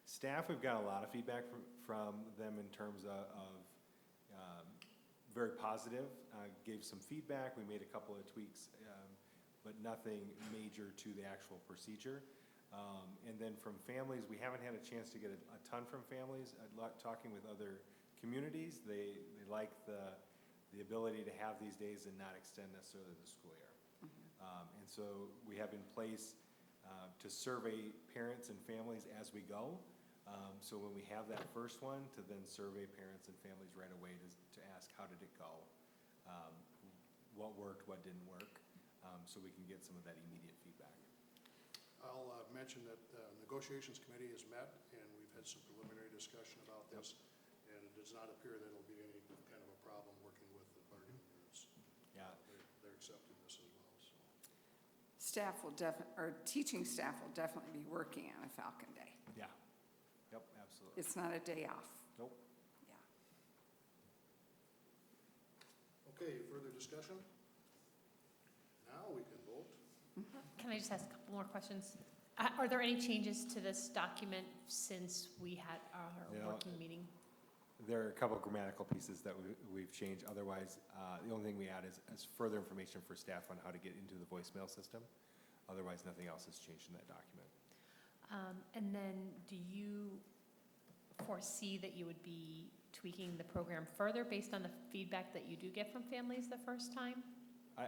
Speaker 15: Staff, we've got a lot of feedback from them in terms of very positive. Gave some feedback. We made a couple of tweaks, but nothing major to the actual procedure. And then from families, we haven't had a chance to get a ton from families. Talking with other communities, they like the ability to have these days and not extend necessarily the school year. And so we have in place to survey parents and families as we go. So when we have that first one, to then survey parents and families right away to ask how did it go, what worked, what didn't work, so we can get some of that immediate feedback.
Speaker 1: I'll mention that the negotiations committee has met, and we've had some preliminary discussion about this, and it does not appear that it'll be any kind of a problem working with the bargaining units.
Speaker 15: Yeah.
Speaker 1: They're accepting this as well, so.
Speaker 13: Staff will teaching staff will definitely be working on a Falcon Day.
Speaker 15: Yeah. Yep, absolutely.
Speaker 13: It's not a day off.
Speaker 15: Nope.
Speaker 13: Yeah.
Speaker 1: Okay, further discussion? Now we can vote.
Speaker 9: Can I just ask a couple more questions? Are there any changes to this document since we had our working meeting?
Speaker 15: There are a couple of grammatical pieces that we've changed. Otherwise, the only thing we add is further information for staff on how to get into the voicemail system. Otherwise, nothing else has changed in that document.
Speaker 9: And then do you foresee that you would be tweaking the program further based on the feedback that you do get from families the first time?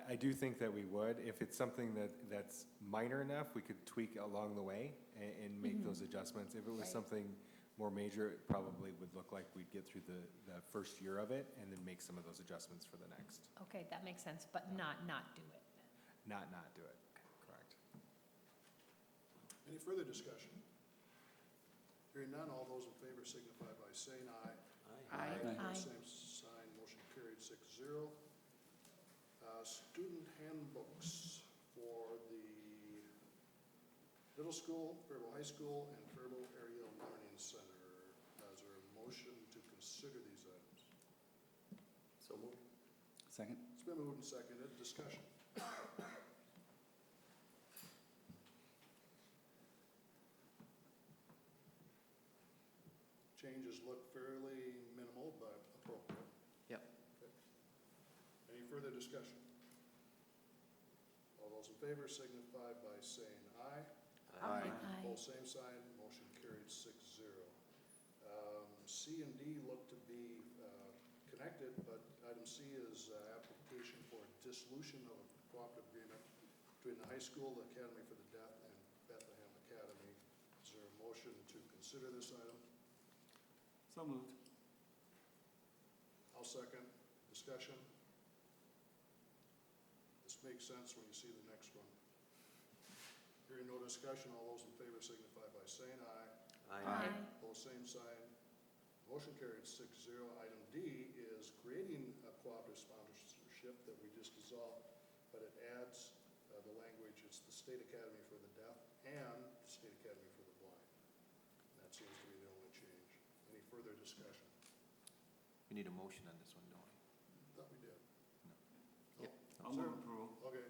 Speaker 15: I do think that we would. If it's something that's minor enough, we could tweak along the way and make those adjustments. If it was
Speaker 9: Right.
Speaker 15: something more major, it probably would look like we'd get through the first year of it and then make some of those adjustments for the next.
Speaker 9: Okay, that makes sense, but not do it.
Speaker 15: Not do it, correct.
Speaker 1: Any further discussion? Hearing none, all those in favor signify by saying aye.
Speaker 13: Aye.
Speaker 1: Opposed, same sign, motion carried 6-0. Student handbooks for the middle school, Faribault High School, and Faribault Area Learning Center. Is there a motion to consider these items?
Speaker 2: So moved.
Speaker 10: Second?
Speaker 1: It's been moved and seconded. Discussion. Changes look fairly minimal, but appropriate.
Speaker 6: Yep.
Speaker 1: Any further discussion? All those in favor signify by saying aye.
Speaker 11: Aye.
Speaker 1: Both same sign, motion carried 6-0. C and D look to be connected, but item C is application for dissolution of a cooperative agreement between the high school, the Academy for the Deaf, and Bethlehem Academy. Is there a motion to consider this item?
Speaker 10: So moved.
Speaker 1: I'll second. Discussion? This makes sense when you see the next one. Hearing no discussion, all those in favor signify by saying aye.
Speaker 11: Aye.
Speaker 1: Both same sign. Motion carried 6-0. Item D is creating a cooperative sponsorship that we just dissolved, but it adds the language, it's the State Academy for the Deaf and the State Academy for the Blind. That seems to be the only change. Any further discussion?
Speaker 11: We need a motion on this one, don't we?
Speaker 1: Thought we did.
Speaker 11: No.
Speaker 1: Yep.
Speaker 10: I'll move approval.
Speaker 1: Okay,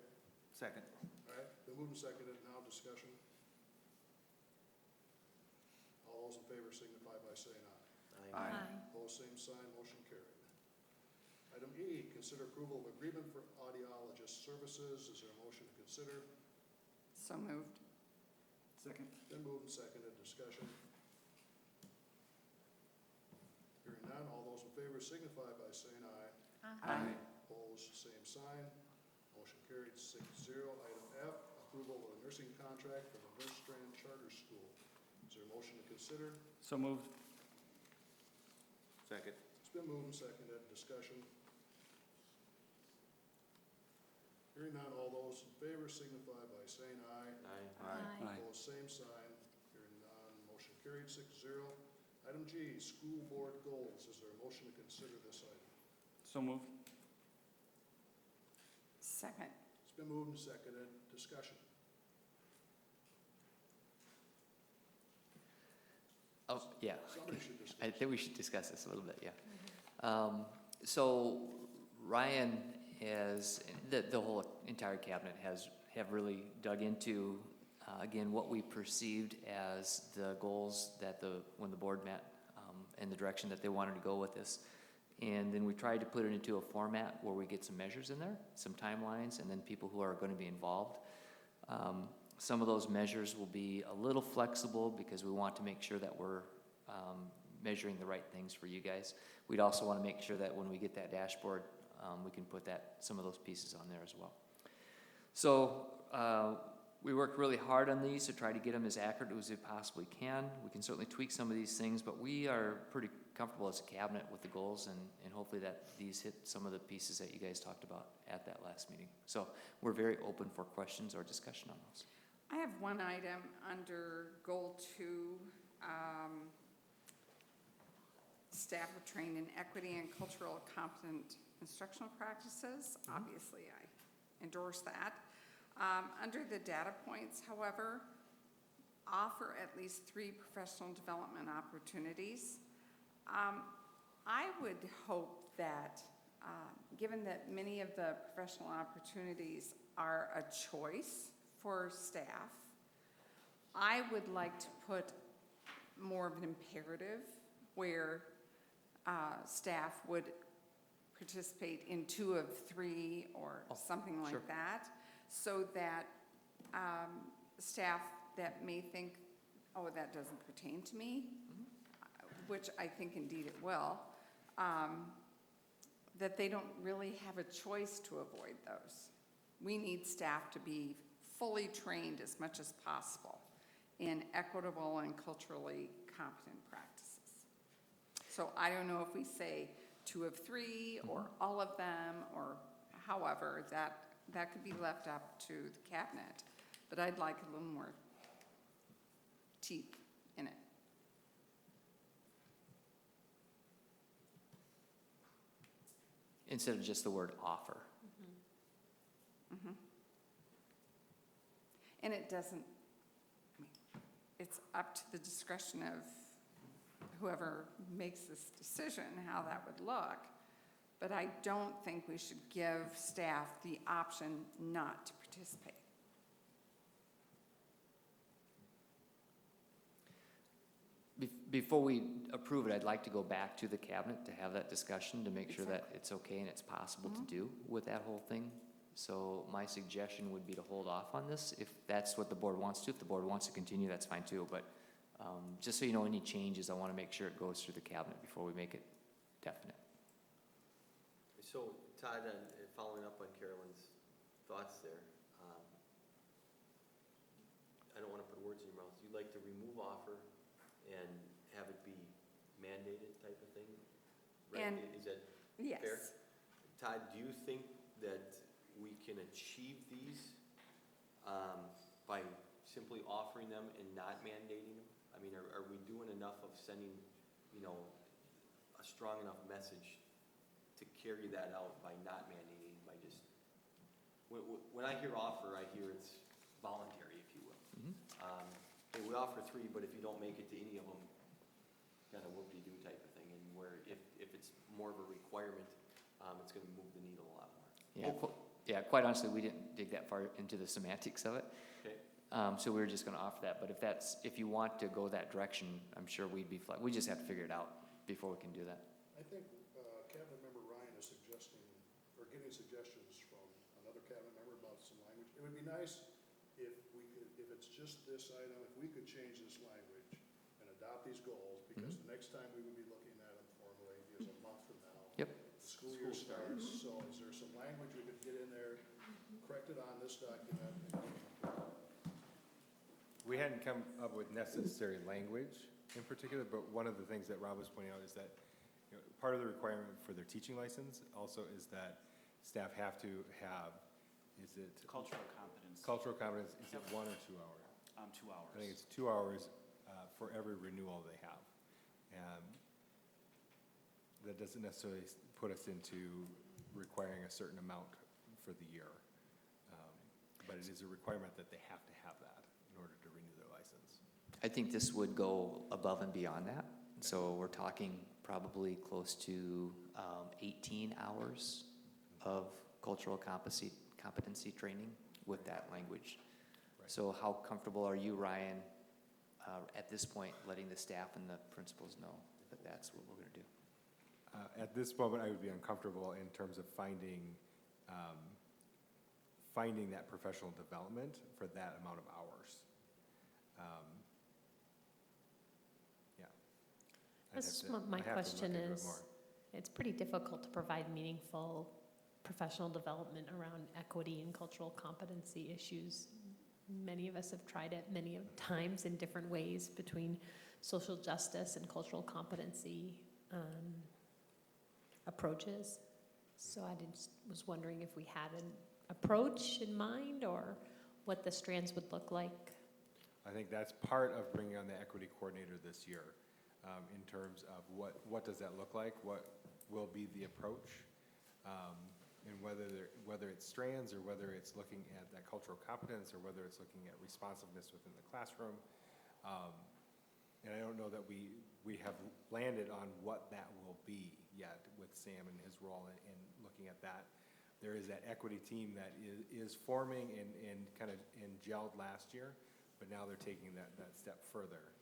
Speaker 11: Second.
Speaker 1: all right, been moved and seconded, now discussion. All those in favor signify by saying aye. Opposed, same sign, motion carried. Item E, consider approval of agreement for audiologist services. Is there a motion to consider?
Speaker 13: So moved.
Speaker 10: Second?
Speaker 1: Been moved and seconded, discussion. Hearing none, all those in favor signify by saying aye.
Speaker 13: Aye.
Speaker 1: Opposed, same sign, motion carried 6-0. Item F, approval of a nursing contract for the Nurse Strand Charter School. Is there a motion to consider?
Speaker 10: So moved.
Speaker 11: Second.
Speaker 1: It's been moved and seconded, discussion. Hearing none, all those in favor signify by saying aye.
Speaker 11: Aye.
Speaker 1: Opposed, same sign. Hearing none, motion carried 6-0. Item G, school board goals. Is there a motion to consider this item?
Speaker 10: So moved.
Speaker 13: Second.
Speaker 1: It's been moved and seconded, discussion.
Speaker 6: Oh, yeah.
Speaker 1: Somebody should discuss.
Speaker 6: I think we should discuss this a little bit, yeah. So Ryan has, the whole entire cabinet have really dug into, again, what we perceived as the goals that when the board met, and the direction that they wanted to go with this. And then we tried to put it into a format where we get some measures in there, some timelines, and then people who are going to be involved. Some of those measures will be a little flexible because we want to make sure that we're measuring the right things for you guys. We'd also want to make sure that when we get that dashboard, we can put some of those pieces on there as well. So we worked really hard on these to try to get them as accurate as we possibly can. We can certainly tweak some of these things, but we are pretty comfortable as a cabinet with the goals, and hopefully that these hit some of the pieces that you guys talked about at that last meeting. So we're very open for questions or discussion on those.
Speaker 13: I have one item under Goal 2, staff are trained in equity and cultural competent instructional practices. Obviously, I endorse that. Under the data points, however, offer at least 3 professional development opportunities. I would hope that, given that many of the professional opportunities are a choice for staff, I would like to put more of an imperative where staff would participate in 2 of 3 or something like that, so that staff that may think, oh, that doesn't pertain to me, which I think indeed it will, that they don't really have a choice to avoid those. We need staff to be fully trained as much as possible in equitable and culturally competent practices. So I don't know if we say 2 of 3 or all of them, or however, that could be left up to the cabinet, but I'd like a little more teeth in it.
Speaker 6: Instead of just the word offer.
Speaker 13: Mhm. And it doesn't, it's up to the discretion of whoever makes this decision how that would look, but I don't think we should give staff the option not to participate.
Speaker 6: Before we approve it, I'd like to go back to the cabinet to have that discussion, to make sure that it's okay and it's possible to do with that whole thing. So my suggestion would be to hold off on this, if that's what the board wants to. If the board wants to continue, that's fine too, but just so you know, any changes, I want to make sure it goes through the cabinet before we make it definite.
Speaker 2: So Todd, following up on Carolyn's thoughts there, I don't want to put words in your mouth. You'd like to remove offer and have it be mandated type of thing? Right?
Speaker 13: And
Speaker 2: Is that
Speaker 13: yes.
Speaker 2: fair? Todd, do you think that we can achieve these by simply offering them and not mandating them? I mean, are we doing enough of sending, a strong enough message to carry that out by not mandating, by just, when I hear offer, I hear it's voluntary, if you will. Hey, we offer 3, but if you don't make it to any of them, kind of whoop-de-doo type of thing. And where if it's more of a requirement, it's going to move the needle a lot more.
Speaker 6: Yeah, quite honestly, we didn't dig that far into the semantics of it.
Speaker 2: Okay.
Speaker 6: So we were just going to offer that. But if you want to go that direction, I'm sure we'd be we just have to figure it out before we can do that.
Speaker 1: I think Cabinet Member Ryan is suggesting, or getting suggestions from another cabinet member about some language. It would be nice if it's just this item, if we could change this language and adopt these goals, because the next time we would be looking at them formally is a month from now.
Speaker 6: Yep.
Speaker 1: The school year starts, so is there some language we could get in there, corrected on this document?
Speaker 15: We hadn't come up with necessary language in particular, but one of the things that Rob was pointing out is that part of the requirement for their teaching license also is that staff have to have, is it?
Speaker 10: Cultural competence.
Speaker 15: Cultural competence, is it 1 or 2 hours?
Speaker 10: 2 hours.
Speaker 15: I think it's 2 hours for every renewal they have. And that doesn't necessarily put us into requiring a certain amount for the year. But it is a requirement that they have to have that in order to renew their license.
Speaker 6: I think this would go above and beyond that. So we're talking probably close to 18 hours of cultural competency training with that language.
Speaker 15: Right.
Speaker 6: So how comfortable are you, Ryan, at this point, letting the staff and the principals know that that's what we're going to do?
Speaker 15: At this moment, I would be uncomfortable in terms of finding that professional development for that amount of hours. Yeah.
Speaker 9: That's my question is, it's pretty difficult to provide meaningful professional development around equity and cultural competency issues. Many of us have tried it many times in different ways between social justice and cultural competency approaches. So I was wondering if we had an approach in mind or what the strands would look like.
Speaker 15: I think that's part of bringing on the equity coordinator this year, in terms of what does that look like, what will be the approach, and whether it's strands or whether it's looking at that cultural competence or whether it's looking at responsiveness within the classroom. And I don't know that we have landed on what that will be yet with Sam and his role in looking at that. There is that equity team that is forming and kind of gelled last year, but now they're taking that step further.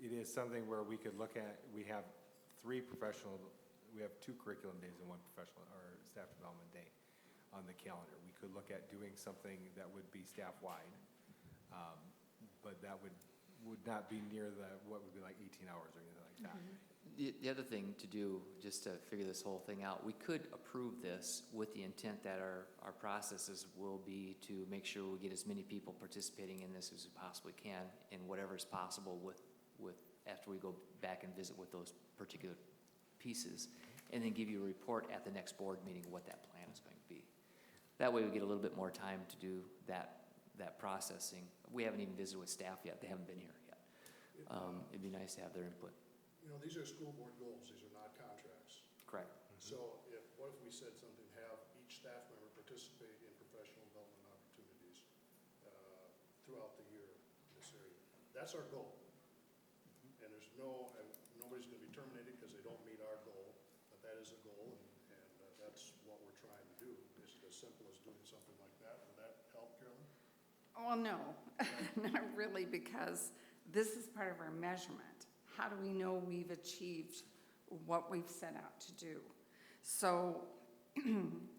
Speaker 15: It is something where we could look at, we have 2 curriculum days and 1 professional or staff development day on the calendar. We could look at doing something that would be staff-wide, but that would would not be near what would be like 18 hours or anything like that.
Speaker 6: The other thing to do, just to figure this whole thing out, we could approve this with the intent that our processes will be to make sure we get as many people participating in this as we possibly can, and whatever is possible with after we go back and visit with those particular pieces, and then give you a report at the next board meeting what that plan is going to be. That way we get a little bit more time to do that processing. We haven't even visited with staff yet. They haven't been here yet. It'd be nice to have their input.
Speaker 1: You know, these are school board goals, these are not contracts.
Speaker 6: Correct.
Speaker 1: So what if we said something, have each staff member participate in professional development opportunities throughout the year in this area? That's our goal. And there's nobody's going to be terminated because they don't meet our goal, but that is a goal, and that's what we're trying to do. Is it as simple as doing something like that? Would that help, Carolyn?
Speaker 13: Well, no, not really, because this is part of our measurement. How do we know we've achieved what we've set out to do? So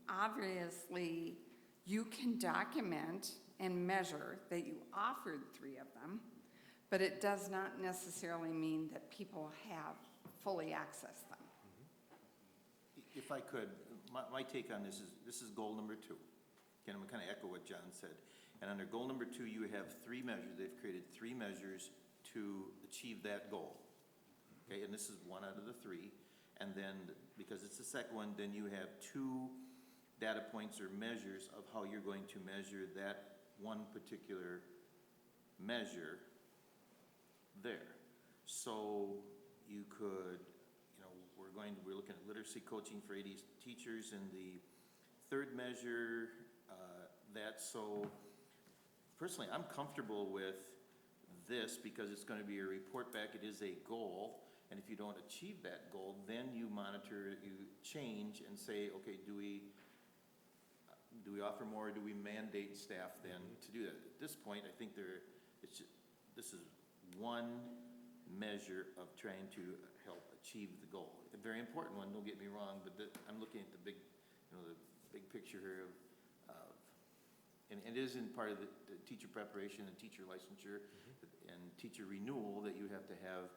Speaker 13: obviously, you can document and measure that you offered 3 of them, but it does not necessarily mean that people have fully accessed them.
Speaker 11: If I could, my take on this is goal number 2. Again, I'm going to kind of echo what John said. And under goal number 2, you have 3 measures. They've created 3 measures to achieve that goal. Okay, and this is 1 out of the 3. And then, because it's the second one, then you have 2 data points or measures of how you're going to measure that one particular measure there. So you could, you know, we're looking at literacy coaching for 80 teachers in the 3rd measure. So personally, I'm comfortable with this because it's going to be a report back. It is a goal, and if you don't achieve that goal, then you monitor, you change and say, okay, do we offer more? Or do we mandate staff then to do that? At this point, I think this is one measure of trying to help achieve the goal. A very important one, don't get me wrong, but I'm looking at the big picture here and it is in part of the teacher preparation and teacher licensure and teacher renewal that you have to have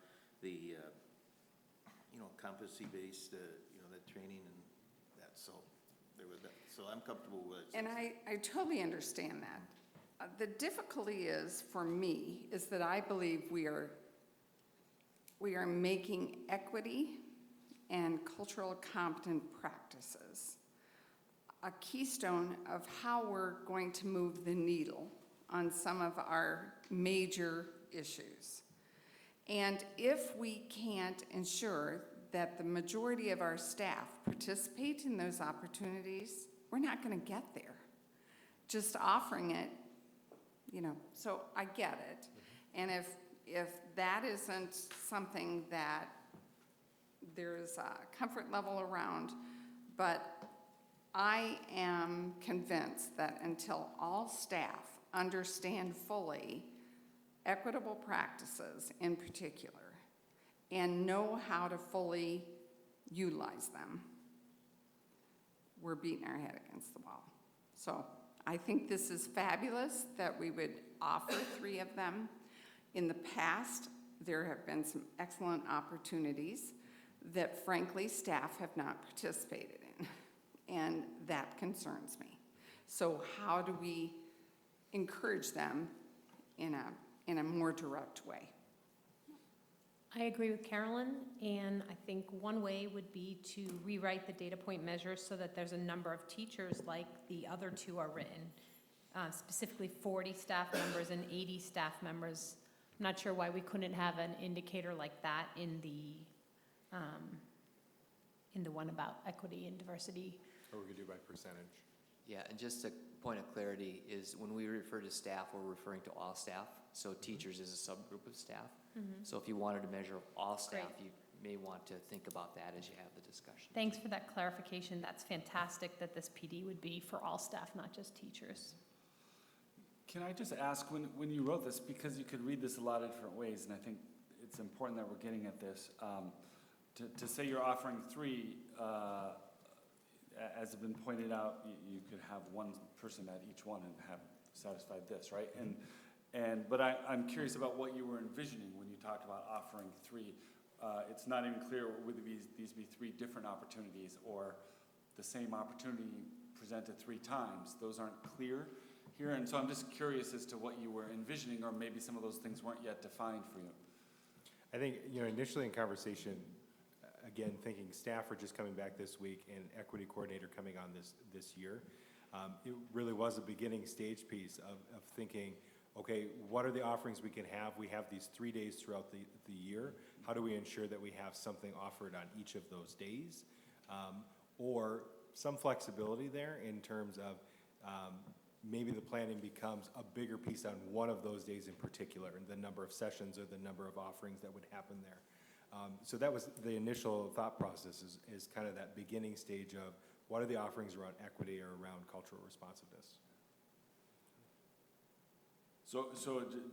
Speaker 11: the, competency-based, that training and that. So there was that. So I'm comfortable with it.
Speaker 13: And I totally understand that. The difficulty is, for me, is that I believe we are making equity and cultural competent practices a keystone of how we're going to move the needle on some of our major issues. And if we can't ensure that the majority of our staff participate in those opportunities, we're not going to get there. Just offering it, so I get it. And if that isn't something that there's a comfort level around, but I am convinced that until all staff understand fully equitable practices in particular and know how to fully utilize them, we're beating our head against the wall. So I think this is fabulous that we would offer 3 of them. In the past, there have been some excellent opportunities that frankly staff have not participated in, and that concerns me. So how do we encourage them in a more direct way?
Speaker 9: I agree with Carolyn, and I think one way would be to rewrite the data point measures so that there's a number of teachers like the other 2 are written, specifically 40 staff members and 80 staff members. I'm not sure why we couldn't have an indicator like that in the one about equity and diversity.
Speaker 15: Or we could do by percentage.
Speaker 6: Yeah, and just a point of clarity is when we refer to staff, we're referring to all staff. So teachers is a subgroup of staff. So if you wanted to measure all staff, you may want to think about that as you have the discussion.
Speaker 9: Thanks for that clarification. That's fantastic that this PD would be for all staff, not just teachers.
Speaker 10: Can I just ask, when you wrote this, because you could read this a lot of different ways, and I think it's important that we're getting at this, to say you're offering 3, as has been pointed out, you could have one person at each one and have satisfied this, right? But I'm curious about what you were envisioning when you talked about offering 3. It's not even clear whether these be 3 different opportunities or the same opportunity presented 3 times. Those aren't clear here, and so I'm just curious as to what you were envisioning, or maybe some of those things weren't yet defined for you.
Speaker 15: I think, initially in conversation, again, thinking staff are just coming back this week and equity coordinator coming on this year, it really was a beginning stage piece of thinking, okay, what are the offerings we can have? We have these 3 days throughout the year. How do we ensure that we have something offered on each of those days? Or some flexibility there in terms of maybe the planning becomes a bigger piece on one of those days in particular, and the number of sessions or the number of offerings that would happen there. So that was the initial thought process, is kind of that beginning stage of what are the offerings around equity or around cultural responsiveness.
Speaker 10: So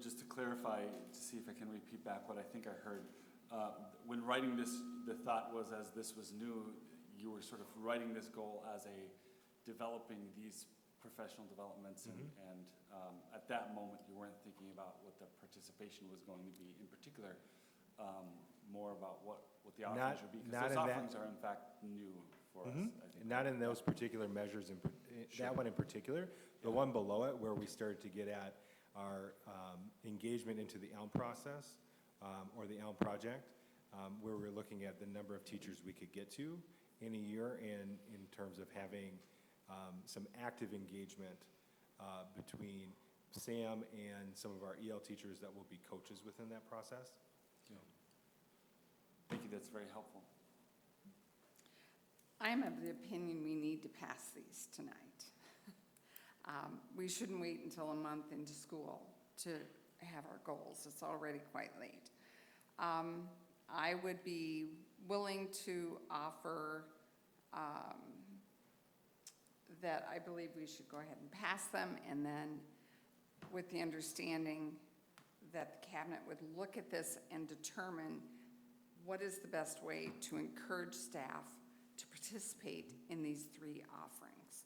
Speaker 10: just to clarify, to see if I can repeat back what I think I heard, when writing this, the thought was, as this was new, you were sort of writing this goal as a developing these professional developments, and at that moment you weren't thinking about what the participation was going to be in particular, more about what the offerings would be, because those offerings are in fact new for us, I think.
Speaker 15: Not in those particular measures, that one in particular. The one below it, where we started to get at our engagement into the ELM process, or the ELM project, where we're looking at the number of teachers we could get to in a year, and in terms of having some active engagement between Sam and some of our EL teachers that will be coaches within that process.
Speaker 10: Yeah. Thank you, that's very helpful.
Speaker 13: I'm of the opinion we need to pass these tonight. We shouldn't wait until a month into school to have our goals. It's already quite late. I would be willing to offer that I believe we should go ahead and pass them, and then with the understanding that the cabinet would look at this and determine what is the best way to encourage staff to participate in these 3 offerings.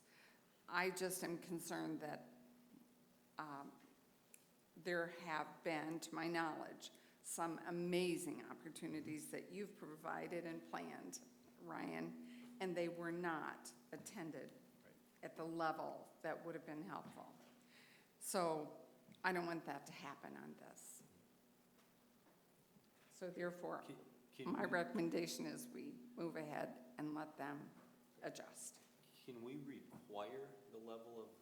Speaker 13: I just am concerned that there have been, to my knowledge, some amazing opportunities that you've provided and planned, Ryan, and they were not attended at the level that would have been helpful. So I don't want that to happen on this. So therefore, my recommendation is we move ahead and let them adjust.
Speaker 2: Can we require the level of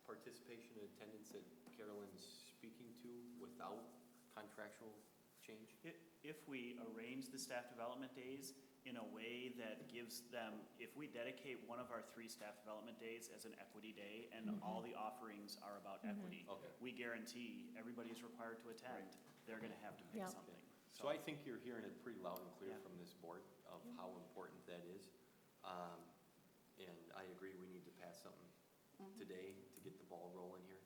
Speaker 2: participation and attendance that Carolyn's speaking to without contractual change?
Speaker 16: If we arrange the staff development days in a way that gives them, if we dedicate one of our 3 staff development days as an equity day, and all the offerings are about equity, we guarantee everybody's required to attend. They're going to have to pick something.
Speaker 2: So I think you're hearing it pretty loud and clear from this board of how important that is. And I agree, we need to pass something today to get the ball rolling here.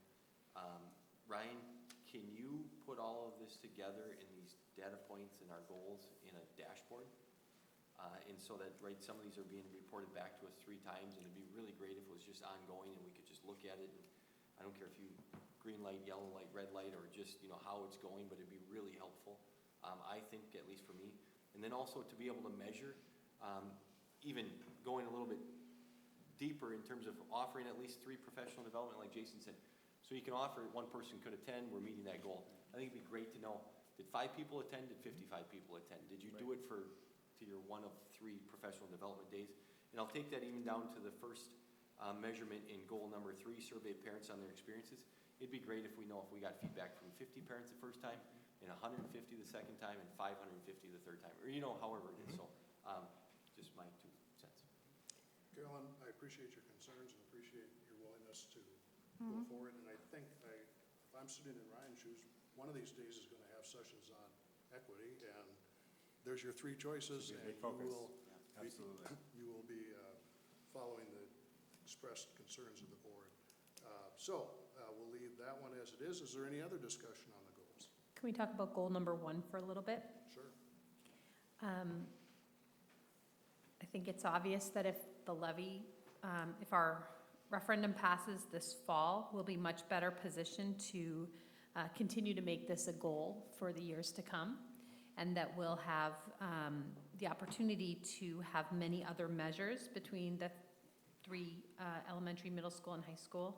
Speaker 2: Ryan, can you put all of this together in these data points and our goals in a dashboard? And so that, right, some of these are being reported back to us 3 times, and it'd be really great if it was just ongoing and we could just look at it. And I don't care if you green light, yellow light, red light, or just, how it's going, but it'd be really helpful, I think, at least for me. And then also to be able to measure, even going a little bit deeper in terms of offering at least 3 professional development, like Jason said. So you can offer it, 1 person could attend, we're meeting that goal. I think it'd be great to know, did 5 people attend, did 55 people attend? Did you do it to your 1 of 3 professional development days? And I'll take that even down to the first measurement in goal number 3, survey parents on their experiences. It'd be great if we know if we got feedback from 50 parents the first time, and 150 the second time, and 550 the third time, or however it is. So just my 2 cents.
Speaker 1: Carolyn, I appreciate your concerns and appreciate your willingness to go forward. And I think if I'm sitting in Ryan's shoes, one of these days is going to have sessions on equity, and there's your 3 choices, and you will be following the expressed concerns of the board. So we'll leave that one as it is. Is there any other discussion on the goals?
Speaker 9: Can we talk about goal number 1 for a little bit?
Speaker 1: Sure.
Speaker 9: I think it's obvious that if the levy, if our referendum passes this fall, we'll be much better positioned to continue to make this a goal for the years to come, and that we'll have the opportunity to have many other measures between the three elementary, middle school, and high school,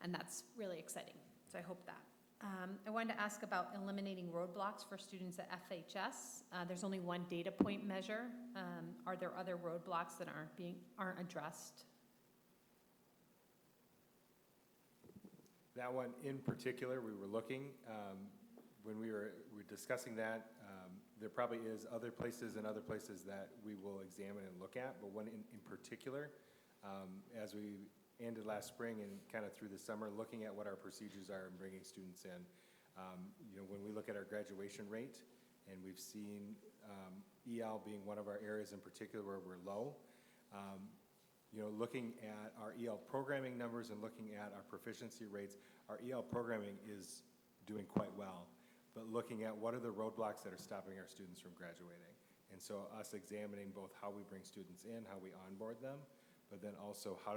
Speaker 9: and that's really exciting, so I hope that. I wanted to ask about eliminating roadblocks for students at FHS. There's only one data point measure. Are there other roadblocks that aren't addressed?
Speaker 15: That one in particular, we were looking, when we were discussing that, there probably is other places that we will examine and look at, but one in particular, as we ended last spring and kind of through the summer, looking at what our procedures are and bringing students in. You know, when we look at our graduation rate, and we've seen EL being one of our areas in particular where we're low, you know, looking at our EL programming numbers and looking at our proficiency rates, our EL programming is doing quite well. But looking at what are the roadblocks that are stopping our students from graduating. And so us examining both how we bring students in, how we onboard them, but then also how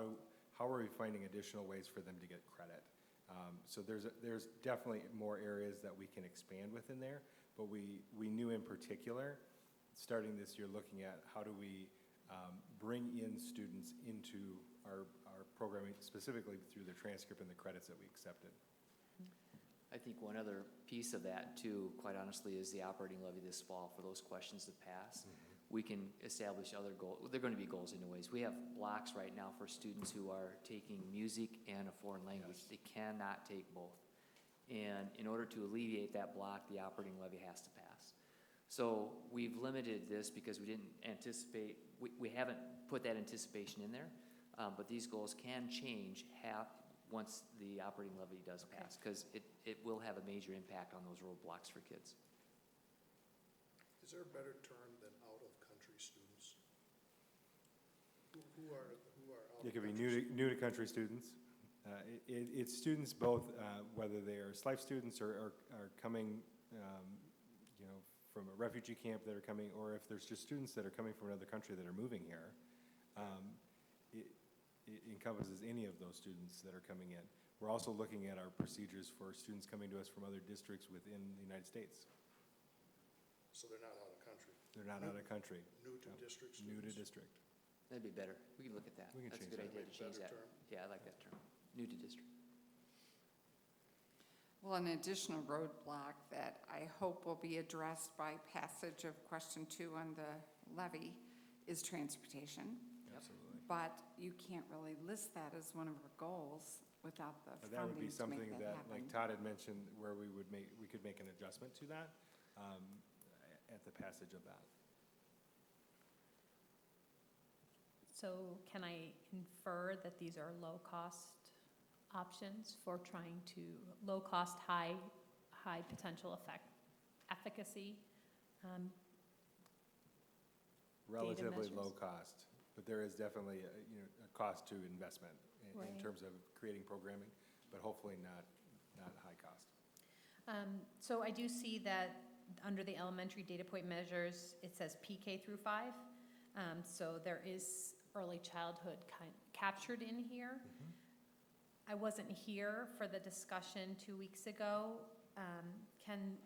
Speaker 15: are we finding additional ways for them to get credit. So there's definitely more areas that we can expand within there, but we knew in particular, starting this year, looking at how do we bring in students into our programming, specifically through the transcript and the credits that we accepted.
Speaker 6: I think one other piece of that too, quite honestly, is the operating levy this fall for those questions that pass. We can establish other goals. They're going to be goals anyways. We have blocks right now for students who are taking music and a foreign language. They cannot take both. And in order to alleviate that block, the operating levy has to pass. So we've limited this because we didn't anticipate, we haven't put that anticipation in there, but these goals can change once the operating levy does pass, because it will have a major impact on those roadblocks for kids.
Speaker 1: Is there a better term than out-of-country students? Who are out-of-country?
Speaker 15: It could be new to country students. It's students both, whether they are SLIFE students or are coming, you know, from a refugee camp that are coming, or if there's just students that are coming from another country that are moving here. It encompasses any of those students that are coming in. We're also looking at our procedures for students coming to us from other districts within the United States.
Speaker 1: So they're not out of country?
Speaker 15: They're not out of country.
Speaker 1: New to district students?
Speaker 15: New to district.
Speaker 6: That'd be better. We can look at that.
Speaker 15: We can
Speaker 6: That's a
Speaker 15: change
Speaker 6: good
Speaker 15: that.
Speaker 6: idea to change that.
Speaker 1: Better term?
Speaker 6: Yeah, I like that term. New to district.
Speaker 13: Well, an additional roadblock that I hope will be addressed by passage of question 2 on the levy is transportation.
Speaker 15: Absolutely.
Speaker 13: But you can't really list that as one of our goals without the
Speaker 15: That would be
Speaker 13: funding to
Speaker 15: something
Speaker 13: make that
Speaker 15: that,
Speaker 13: happen.
Speaker 15: like Todd had mentioned, where we could make an adjustment to that at the passage of that.
Speaker 9: So can I infer that these are low-cost options for trying to, low-cost, high potential efficacy?
Speaker 15: Relatively
Speaker 9: measures.
Speaker 15: low cost, but there is definitely a cost to investment in
Speaker 9: Right.
Speaker 15: terms of creating programming, but hopefully not high cost.
Speaker 9: So I do see that under the elementary data point measures, it says PK through 5. So there is early childhood captured in here. I wasn't here for the discussion 2 weeks ago. Can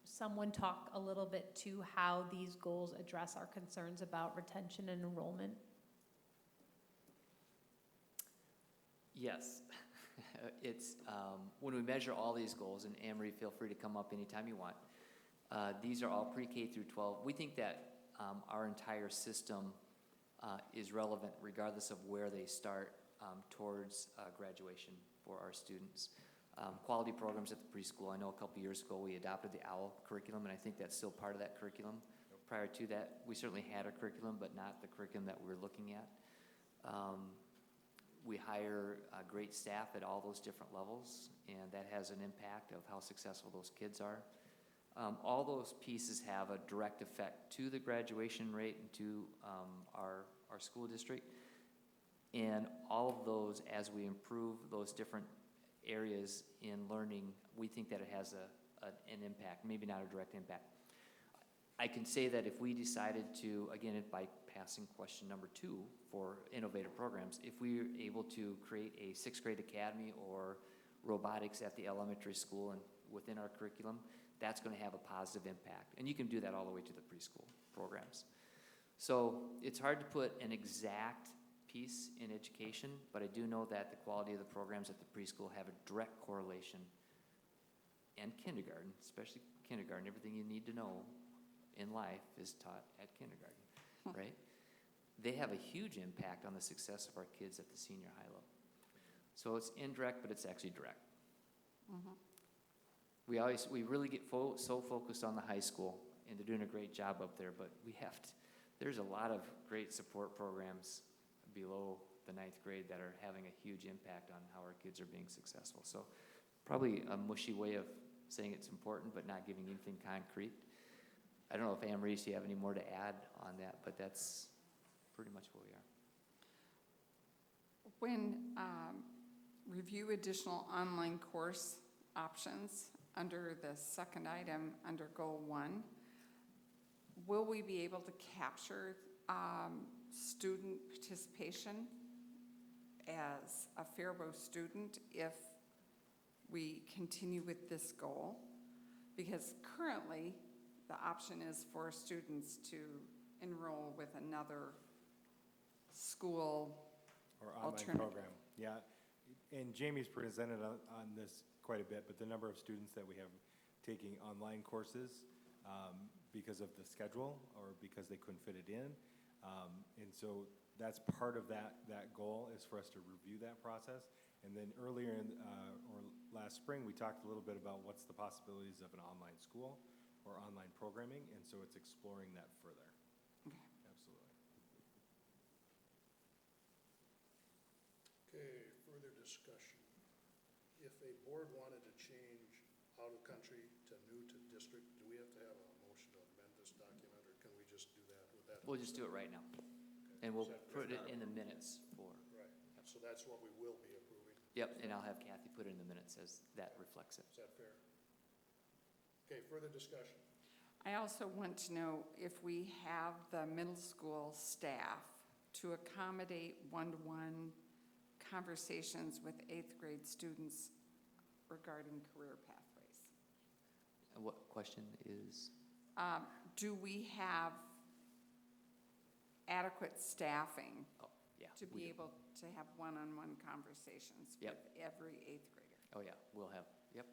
Speaker 9: someone talk a little bit to how these goals address our concerns about retention and enrollment?
Speaker 6: Yes. It's, when we measure all these goals, and Anne-Marie, feel free to come up anytime you want. These are all pre-K through 12. We think that our entire system is relevant regardless of where they start towards graduation for our students. Quality programs at the preschool. I know a couple years ago we adopted the OWL curriculum, and I think that's still part of that curriculum. Prior to that, we certainly had a curriculum, but not the curriculum that we're looking at. We hire great staff at all those different levels, and that has an impact of how successful those kids are. All those pieces have a direct effect to the graduation rate and to our school district. And all of those, as we improve those different areas in learning, we think that it has an impact, maybe not a direct impact. I can say that if we decided to, again, by passing question number 2 for innovative programs, if we were able to create a 6th grade academy or robotics at the elementary school and within our curriculum, that's going to have a positive impact. And you can do that all the way to the preschool programs. So it's hard to put an exact piece in education, but I do know that the quality of the programs at the preschool have a direct correlation, and kindergarten, especially kindergarten, everything you need to know in life is taught at kindergarten, right? They have a huge impact on the success of our kids at the senior high level. So it's indirect, but it's actually direct. We really get so focused on the high school, and they're doing a great job up there, but there's a lot of great support programs below the 9th grade that are having a huge impact on how our kids are being successful. So probably a mushy way of saying it's important, but not giving anything concrete. I don't know if Anne Maurice, you have any more to add on that, but that's pretty much where we are.
Speaker 13: When review additional online course options under the second item under Goal 1, will we be able to capture student participation as a Faribault student if we continue with this goal? Because currently the option is for students to enroll with another school
Speaker 15: or online program. Yeah, and Jamie's presented on this quite a bit, but the number of students that we have taking online courses because of the schedule or because they couldn't fit it in. And so that's part of that goal, is for us to review that process. And then earlier or last spring, we talked a little bit about what's the possibilities of an online school or online programming, and so it's exploring that further.
Speaker 13: Okay.
Speaker 15: Absolutely.
Speaker 1: Okay, further discussion. If a board wanted to change out of country to new to district, do we have to have a motion to amend this document, or can we just do that with that?
Speaker 6: We'll just do it right now.
Speaker 1: Okay.
Speaker 6: And we'll
Speaker 1: Is that
Speaker 6: put
Speaker 1: fair?
Speaker 6: it in the minutes for.
Speaker 1: Right, so that's what we will be approving.
Speaker 6: Yep, and I'll have Kathy put it in the minutes as that reflects it.
Speaker 1: Is that fair? Okay, further discussion.
Speaker 13: I also want to know if we have the middle school staff to accommodate one-to-one conversations with 8th grade students regarding career pathways.
Speaker 6: And what question is?
Speaker 13: Do we have adequate staffing to be
Speaker 6: we do.
Speaker 13: able to have one-on-one conversations with every 8th grader?
Speaker 6: Oh yeah, we'll have, yep.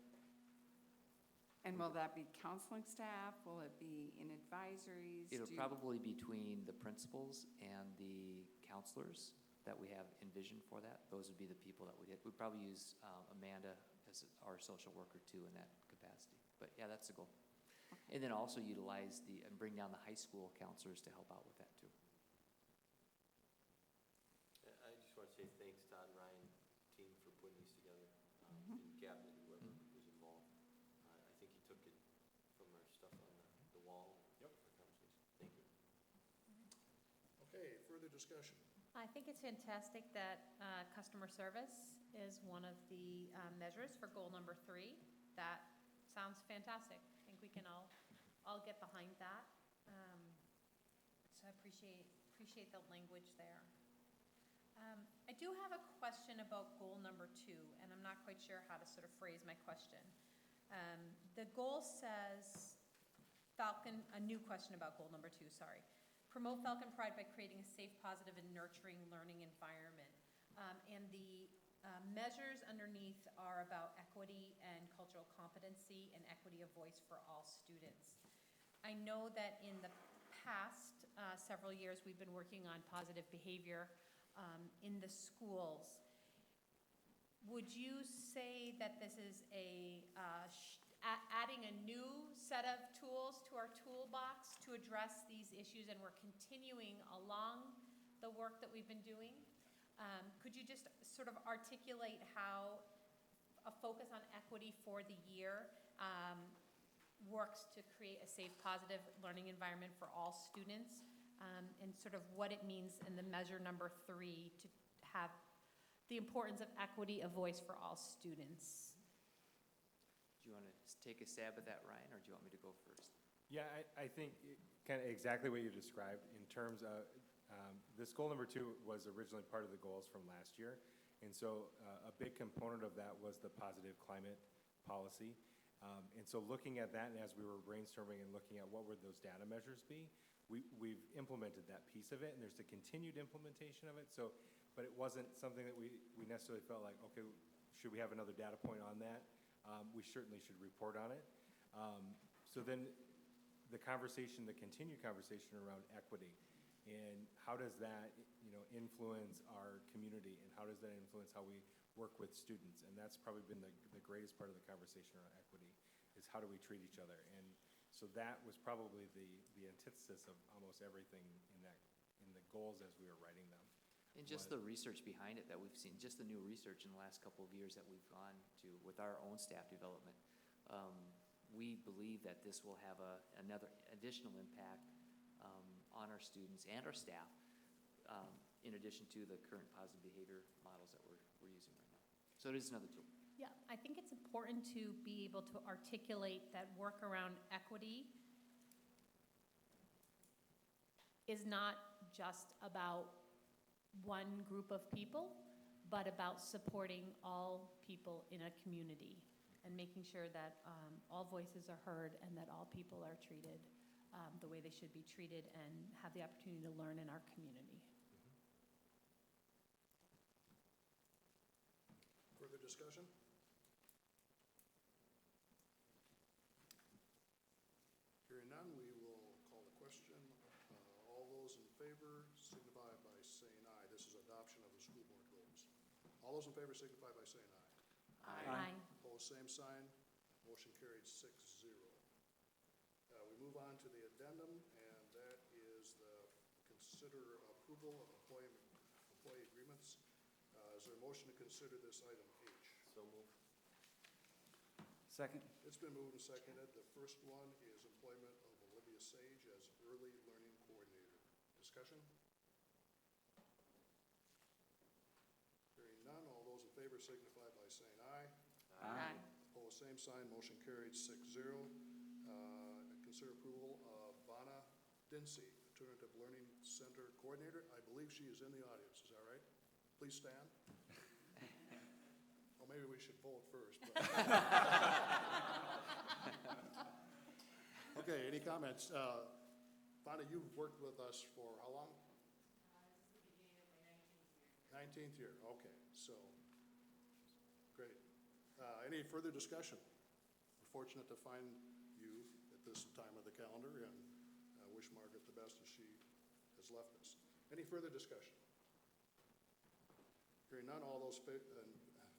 Speaker 13: And will that be counseling staff? Will it be in advisories?
Speaker 6: It'll probably be between the principals and the counselors that we have envisioned for that. Those would be the people that we'd probably use Amanda as our social worker too in that capacity. But yeah, that's the goal. Okay. And then also utilize and bring down the high school counselors to help out with that too.
Speaker 2: I just want to say thanks, Todd, Ryan, team, for putting these together, and cabinet, whoever was involved. I think you took it from our stuff on the wall. Yep. Thank you.
Speaker 1: Okay, further discussion.
Speaker 9: I think it's fantastic that customer service is one of the measures for goal number 3. That sounds fantastic. I think we can all get behind that. So I appreciate the language there. I do have a question about goal number 2, and I'm not quite sure how to sort of phrase my question. The goal says, a new question about goal number 2, sorry. Promote Falcon Pride by creating a safe, positive, and nurturing learning environment. And the measures underneath are about equity and cultural competency and equity of voice for all students. I know that in the past several years we've been working on positive behavior in the schools. Would you say that this is adding a new set of tools to our toolbox to address these issues, and we're continuing along the work that we've been doing? Could you just sort of articulate how a focus on equity for the year works to create a safe, positive learning environment for all students, and sort of what it means in the measure number 3 to have the importance of equity of voice for all students?
Speaker 6: Do you want to take a stab at that, Ryan, or do you want me to go first?
Speaker 15: Yeah, I think kind of exactly what you described in terms of this goal number 2 was originally part of the goals from last year, And so a big component of that was the positive climate policy. And so looking at that, and as we were brainstorming and looking at what would those data measures be, we've implemented that piece of it, and there's the continued implementation of it. So, but it wasn't something that we necessarily felt like, okay, should we have another data point on that? We certainly should report on it. So then the continued conversation around equity, and how does that, influence our community, and how does that influence how we work with students? And that's probably been the greatest part of the conversation around equity, is how do we treat each other? And so that was probably the antithesis of almost everything in the goals as we were writing them.
Speaker 6: And just the research behind it that we've seen, just the new research in the last couple of years that we've gone to with our own staff development, we believe that this will have another additional impact on our students and our staff, in addition to the current positive behavior models that we're using right now. So it is another tool.
Speaker 9: Yeah, I think it's important to be able to articulate that work around equity is not just about one group of people, but about supporting all people in a community and making sure that all voices are heard and that all people are treated the way they should be treated and have the opportunity to learn in our community.
Speaker 1: Further discussion? Hearing none, we will call the question. All those in favor signify by saying aye. This is adoption of the school board goals. All those in favor signify by saying aye.
Speaker 9: Aye.
Speaker 1: Opposed, same sign. Motion carried 6-0. We move on to the addendum, and that is the consider approval of employee agreements. Is there a motion to consider this item H?
Speaker 2: So moved.
Speaker 10: Second.
Speaker 1: It's been moved and seconded. The first one is employment of Olivia Sage as early learning coordinator. Discussion? Hearing none, all those in favor signify by saying aye.
Speaker 13: Aye.
Speaker 1: Opposed, same sign. Motion carried 6-0. Consider approval of Vana Dinsey, Alternative Learning Center Coordinator. I believe she is in the audience. Is that right? Please stand. Well, maybe we should vote first. But okay, any comments? Vana, you've worked with us for how long?
Speaker 3: This is the beginning of my 19th
Speaker 1: 19th
Speaker 3: year.
Speaker 1: year, okay, so, great. Any further discussion? We're fortunate to find you at this time of the calendar, and I wish Margaret the best as she has left us. Any further discussion? Hearing none, all those in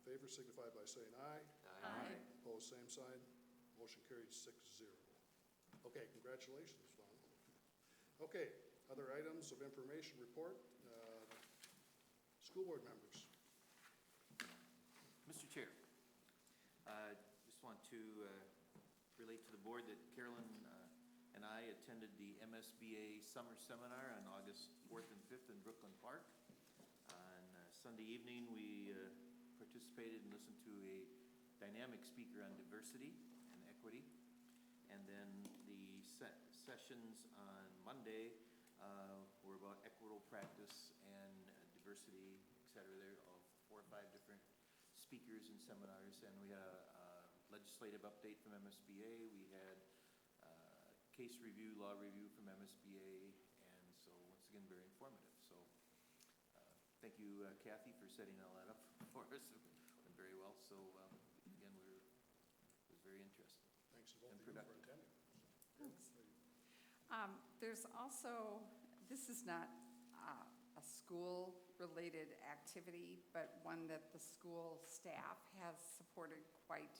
Speaker 1: favor signify by saying aye.
Speaker 13: Aye.
Speaker 1: Opposed, same sign. Motion carried 6-0. Okay, congratulations, Vaughn. Okay, other items of information report. School board members.
Speaker 11: Mr. Chair, just want to relate to the board that Carolyn and I attended the MSBA Summer Seminar on August 4th and 5th in Brooklyn Park. On Sunday evening, we participated and listened to a dynamic speaker on diversity and equity. And then the sessions on Monday were about equitable practice and diversity, et cetera. There are 4 or 5 different speakers and seminars, and we had a legislative update from MSBA. We had case review, law review from MSBA, and so once again, very informative. So thank you, Kathy, for setting all that up for us. It went very well. So again, it was very interesting.
Speaker 1: Thanks to both of you for attending.
Speaker 13: There's also, this is not a school-related activity, but one that the school staff has supported quite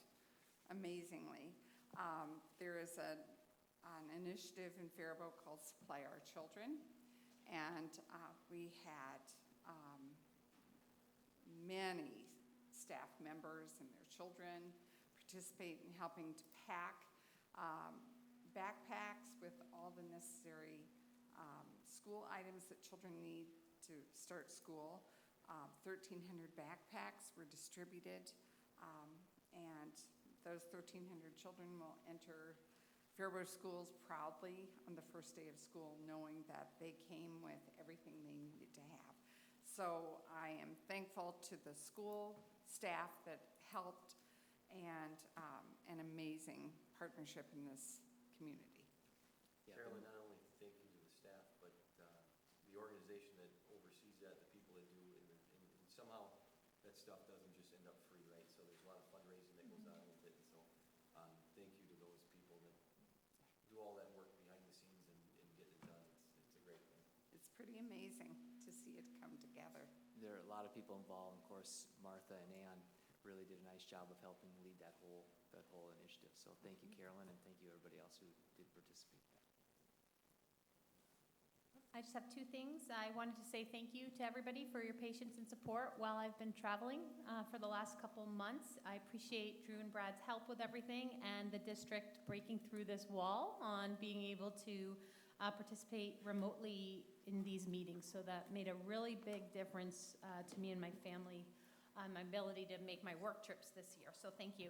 Speaker 13: amazingly. There is an initiative in Faribault called Supply Our Children, and we had many staff members and their children participate in helping to pack backpacks with all the necessary school items that children need to start school. 1,300 backpacks were distributed, and those 1,300 children will enter Faribault schools proudly on the first day of school, knowing that they came with everything they needed to have. So I am thankful to the school staff that helped, and an amazing partnership in this community.
Speaker 2: Carolyn, not only thank you to the staff, but the organization that oversees that, the people that do, and somehow that stuff doesn't just end up free, right? So there's a lot of fundraising that goes on with it, and so thank you to those people that do all that work behind the scenes and get it done. It's a great thing.
Speaker 13: It's pretty amazing to see it come together.
Speaker 6: There are a lot of people involved. Of course, Martha and Ann really did a nice job of helping lead that whole initiative. So thank you, Carolyn, and thank you everybody else who did participate in that.
Speaker 9: I just have two things. I wanted to say thank you to everybody for your patience and support while I've been traveling for the last couple months. I appreciate Drew and Brad's help with everything and the district breaking through this wall on being able to participate remotely in these meetings. So that made a really big difference to me and my family, my ability to make my work trips this year. So thank you.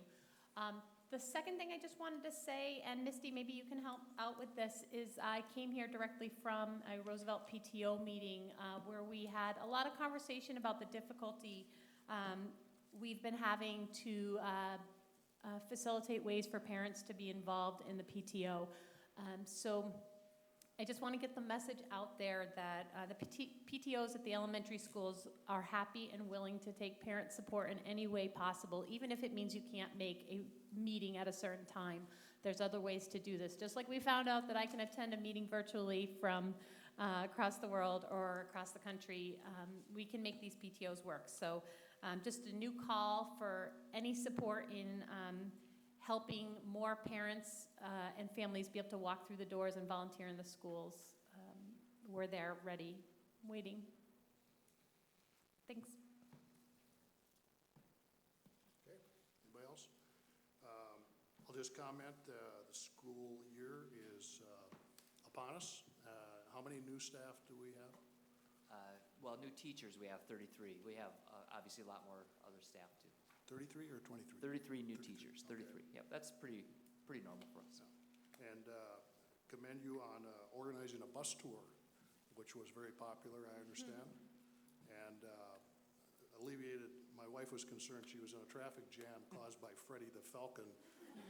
Speaker 9: The second thing I just wanted to say, and Misty, maybe you can help out with this, is I came here directly from a Roosevelt PTO meeting where we had a lot of conversation about the difficulty we've been having to facilitate ways for parents to be involved in the PTO. So I just want to get the message out there that the PTOs at the elementary schools are happy and willing to take parent support in any way possible, even if it means you can't make a meeting at a certain time. There's other ways to do this. Just like we found out that I can attend a meeting virtually from across the world or across the country, we can make these PTOs work. So just a new call for any support in helping more parents and families be able to walk through the doors and volunteer in the schools. We're there, ready, waiting. Thanks.
Speaker 1: Okay, anybody else? I'll just comment, the school year is upon us. How many new staff do we have?
Speaker 6: Well, new teachers, we have 33. We have obviously a lot more other staff too.
Speaker 1: 33 or 23?
Speaker 6: 33 new teachers, 33. Okay. Yep, that's pretty normal for us.
Speaker 1: And commend you on organizing a bus tour, which was very popular, I understand. And alleviated, my wife was concerned she was in a traffic jam caused by Freddie the Falcon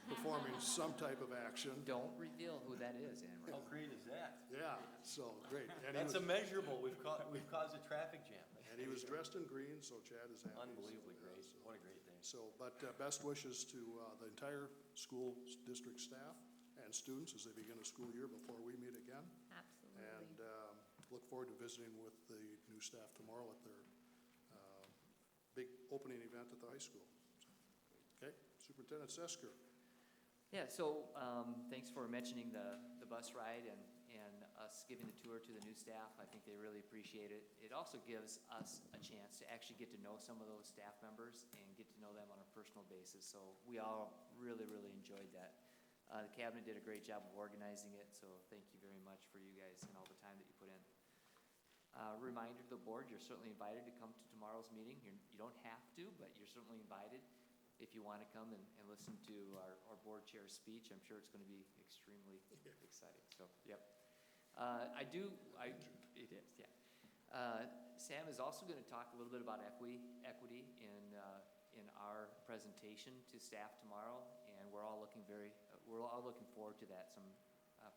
Speaker 1: performing some type of action.
Speaker 6: Don't reveal who that is, Anne.
Speaker 2: How great is that?
Speaker 1: Yeah, so great. And
Speaker 2: That's immeasurable. We've caused a traffic jam.
Speaker 1: And he was dressed in green, so Chad is happy.
Speaker 2: Unbelievably great. What a great day.
Speaker 1: So, but best wishes to the entire school district staff and students as they begin a school year before we meet again.
Speaker 9: Absolutely.
Speaker 1: And look forward to visiting with the new staff tomorrow at their big opening event at the high school. Okay, Superintendent Sesker.
Speaker 6: Yeah, so thanks for mentioning the bus ride and us giving the tour to the new staff. I think they really appreciate it. It also gives us a chance to actually get to know some of those staff members and get to know them on a personal basis. So we all really, really enjoyed that. The cabinet did a great job of organizing it, so thank you very much for you guys and all the time that you put in. Reminder to the board, you're certainly invited to come to tomorrow's meeting. You don't have to, but you're certainly invited. If you want to come and listen to our board chair's speech, I'm sure it's going to be extremely exciting. So, yep. It is, yeah. Sam is also going to talk a little bit about equity in our presentation to staff tomorrow, and we're all looking forward to that. Some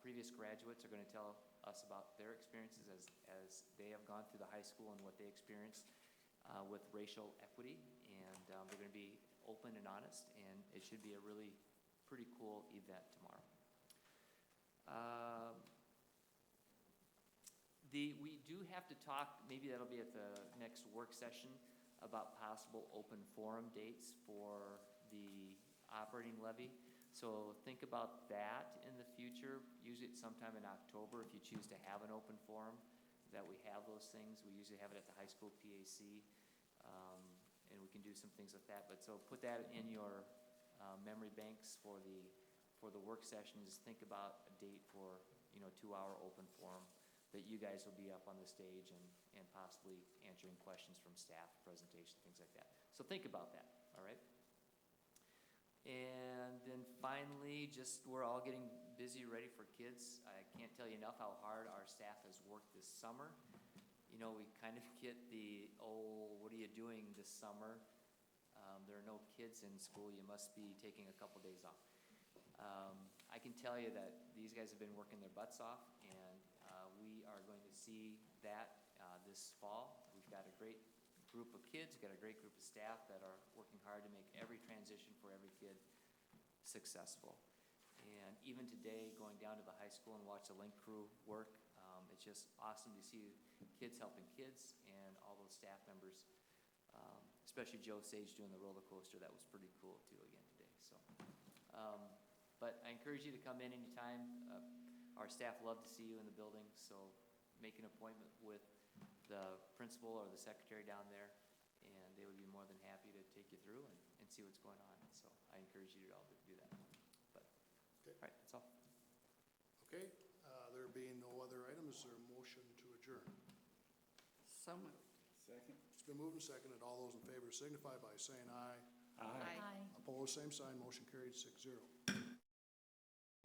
Speaker 6: previous graduates are going to tell us about their experiences as they have gone through the high school and what they experienced with racial equity, and they're going to be open and honest, and it should be a really pretty cool event tomorrow. We do have to talk, maybe that'll be at the next work session, about possible open forum dates for the operating levy. So think about that in the future. Usually it's sometime in October if you choose to have an open forum, that we have those things. We usually have it at the high school PAC. And we can do some things like that. But so put that in your memory banks for the work sessions. Think about a date for 2-hour open forum that you guys will be up on the stage and possibly answering questions from staff, presentation, things like that. So think about that. All right. And then finally, we're all getting busy, ready for kids. I can't tell you enough how hard our staff has worked this summer. you know, we kind of get the, oh, what are you doing this summer? There are no kids in school, you must be taking a couple days off. I can tell you that these guys have been working their butts off, and we are going to see that this fall. We've got a great group of kids, we've got a great group of staff that are working hard to make every transition for every kid successful. And even today, going down to the high school and watch the link crew work, it's just awesome to see kids helping kids and all those staff members, especially Joe Sage doing the roller coaster. That was pretty cool too again today. So, but I encourage you to come in anytime. Our staff love to see you in the building, so make an appointment with the principal or the secretary down there, and they would be more than happy to take you through and see what's going on. So I encourage you all to do that. But,
Speaker 1: Okay.
Speaker 6: all right, that's all.
Speaker 1: Okay, there being no other items, is there a motion to adjourn?
Speaker 13: So moved.
Speaker 10: Second?
Speaker 1: It's been moved and seconded. All those in favor signify by saying aye.
Speaker 10: Aye.
Speaker 9: Aye.
Speaker 1: Opposed, same sign. Motion carried 6-0.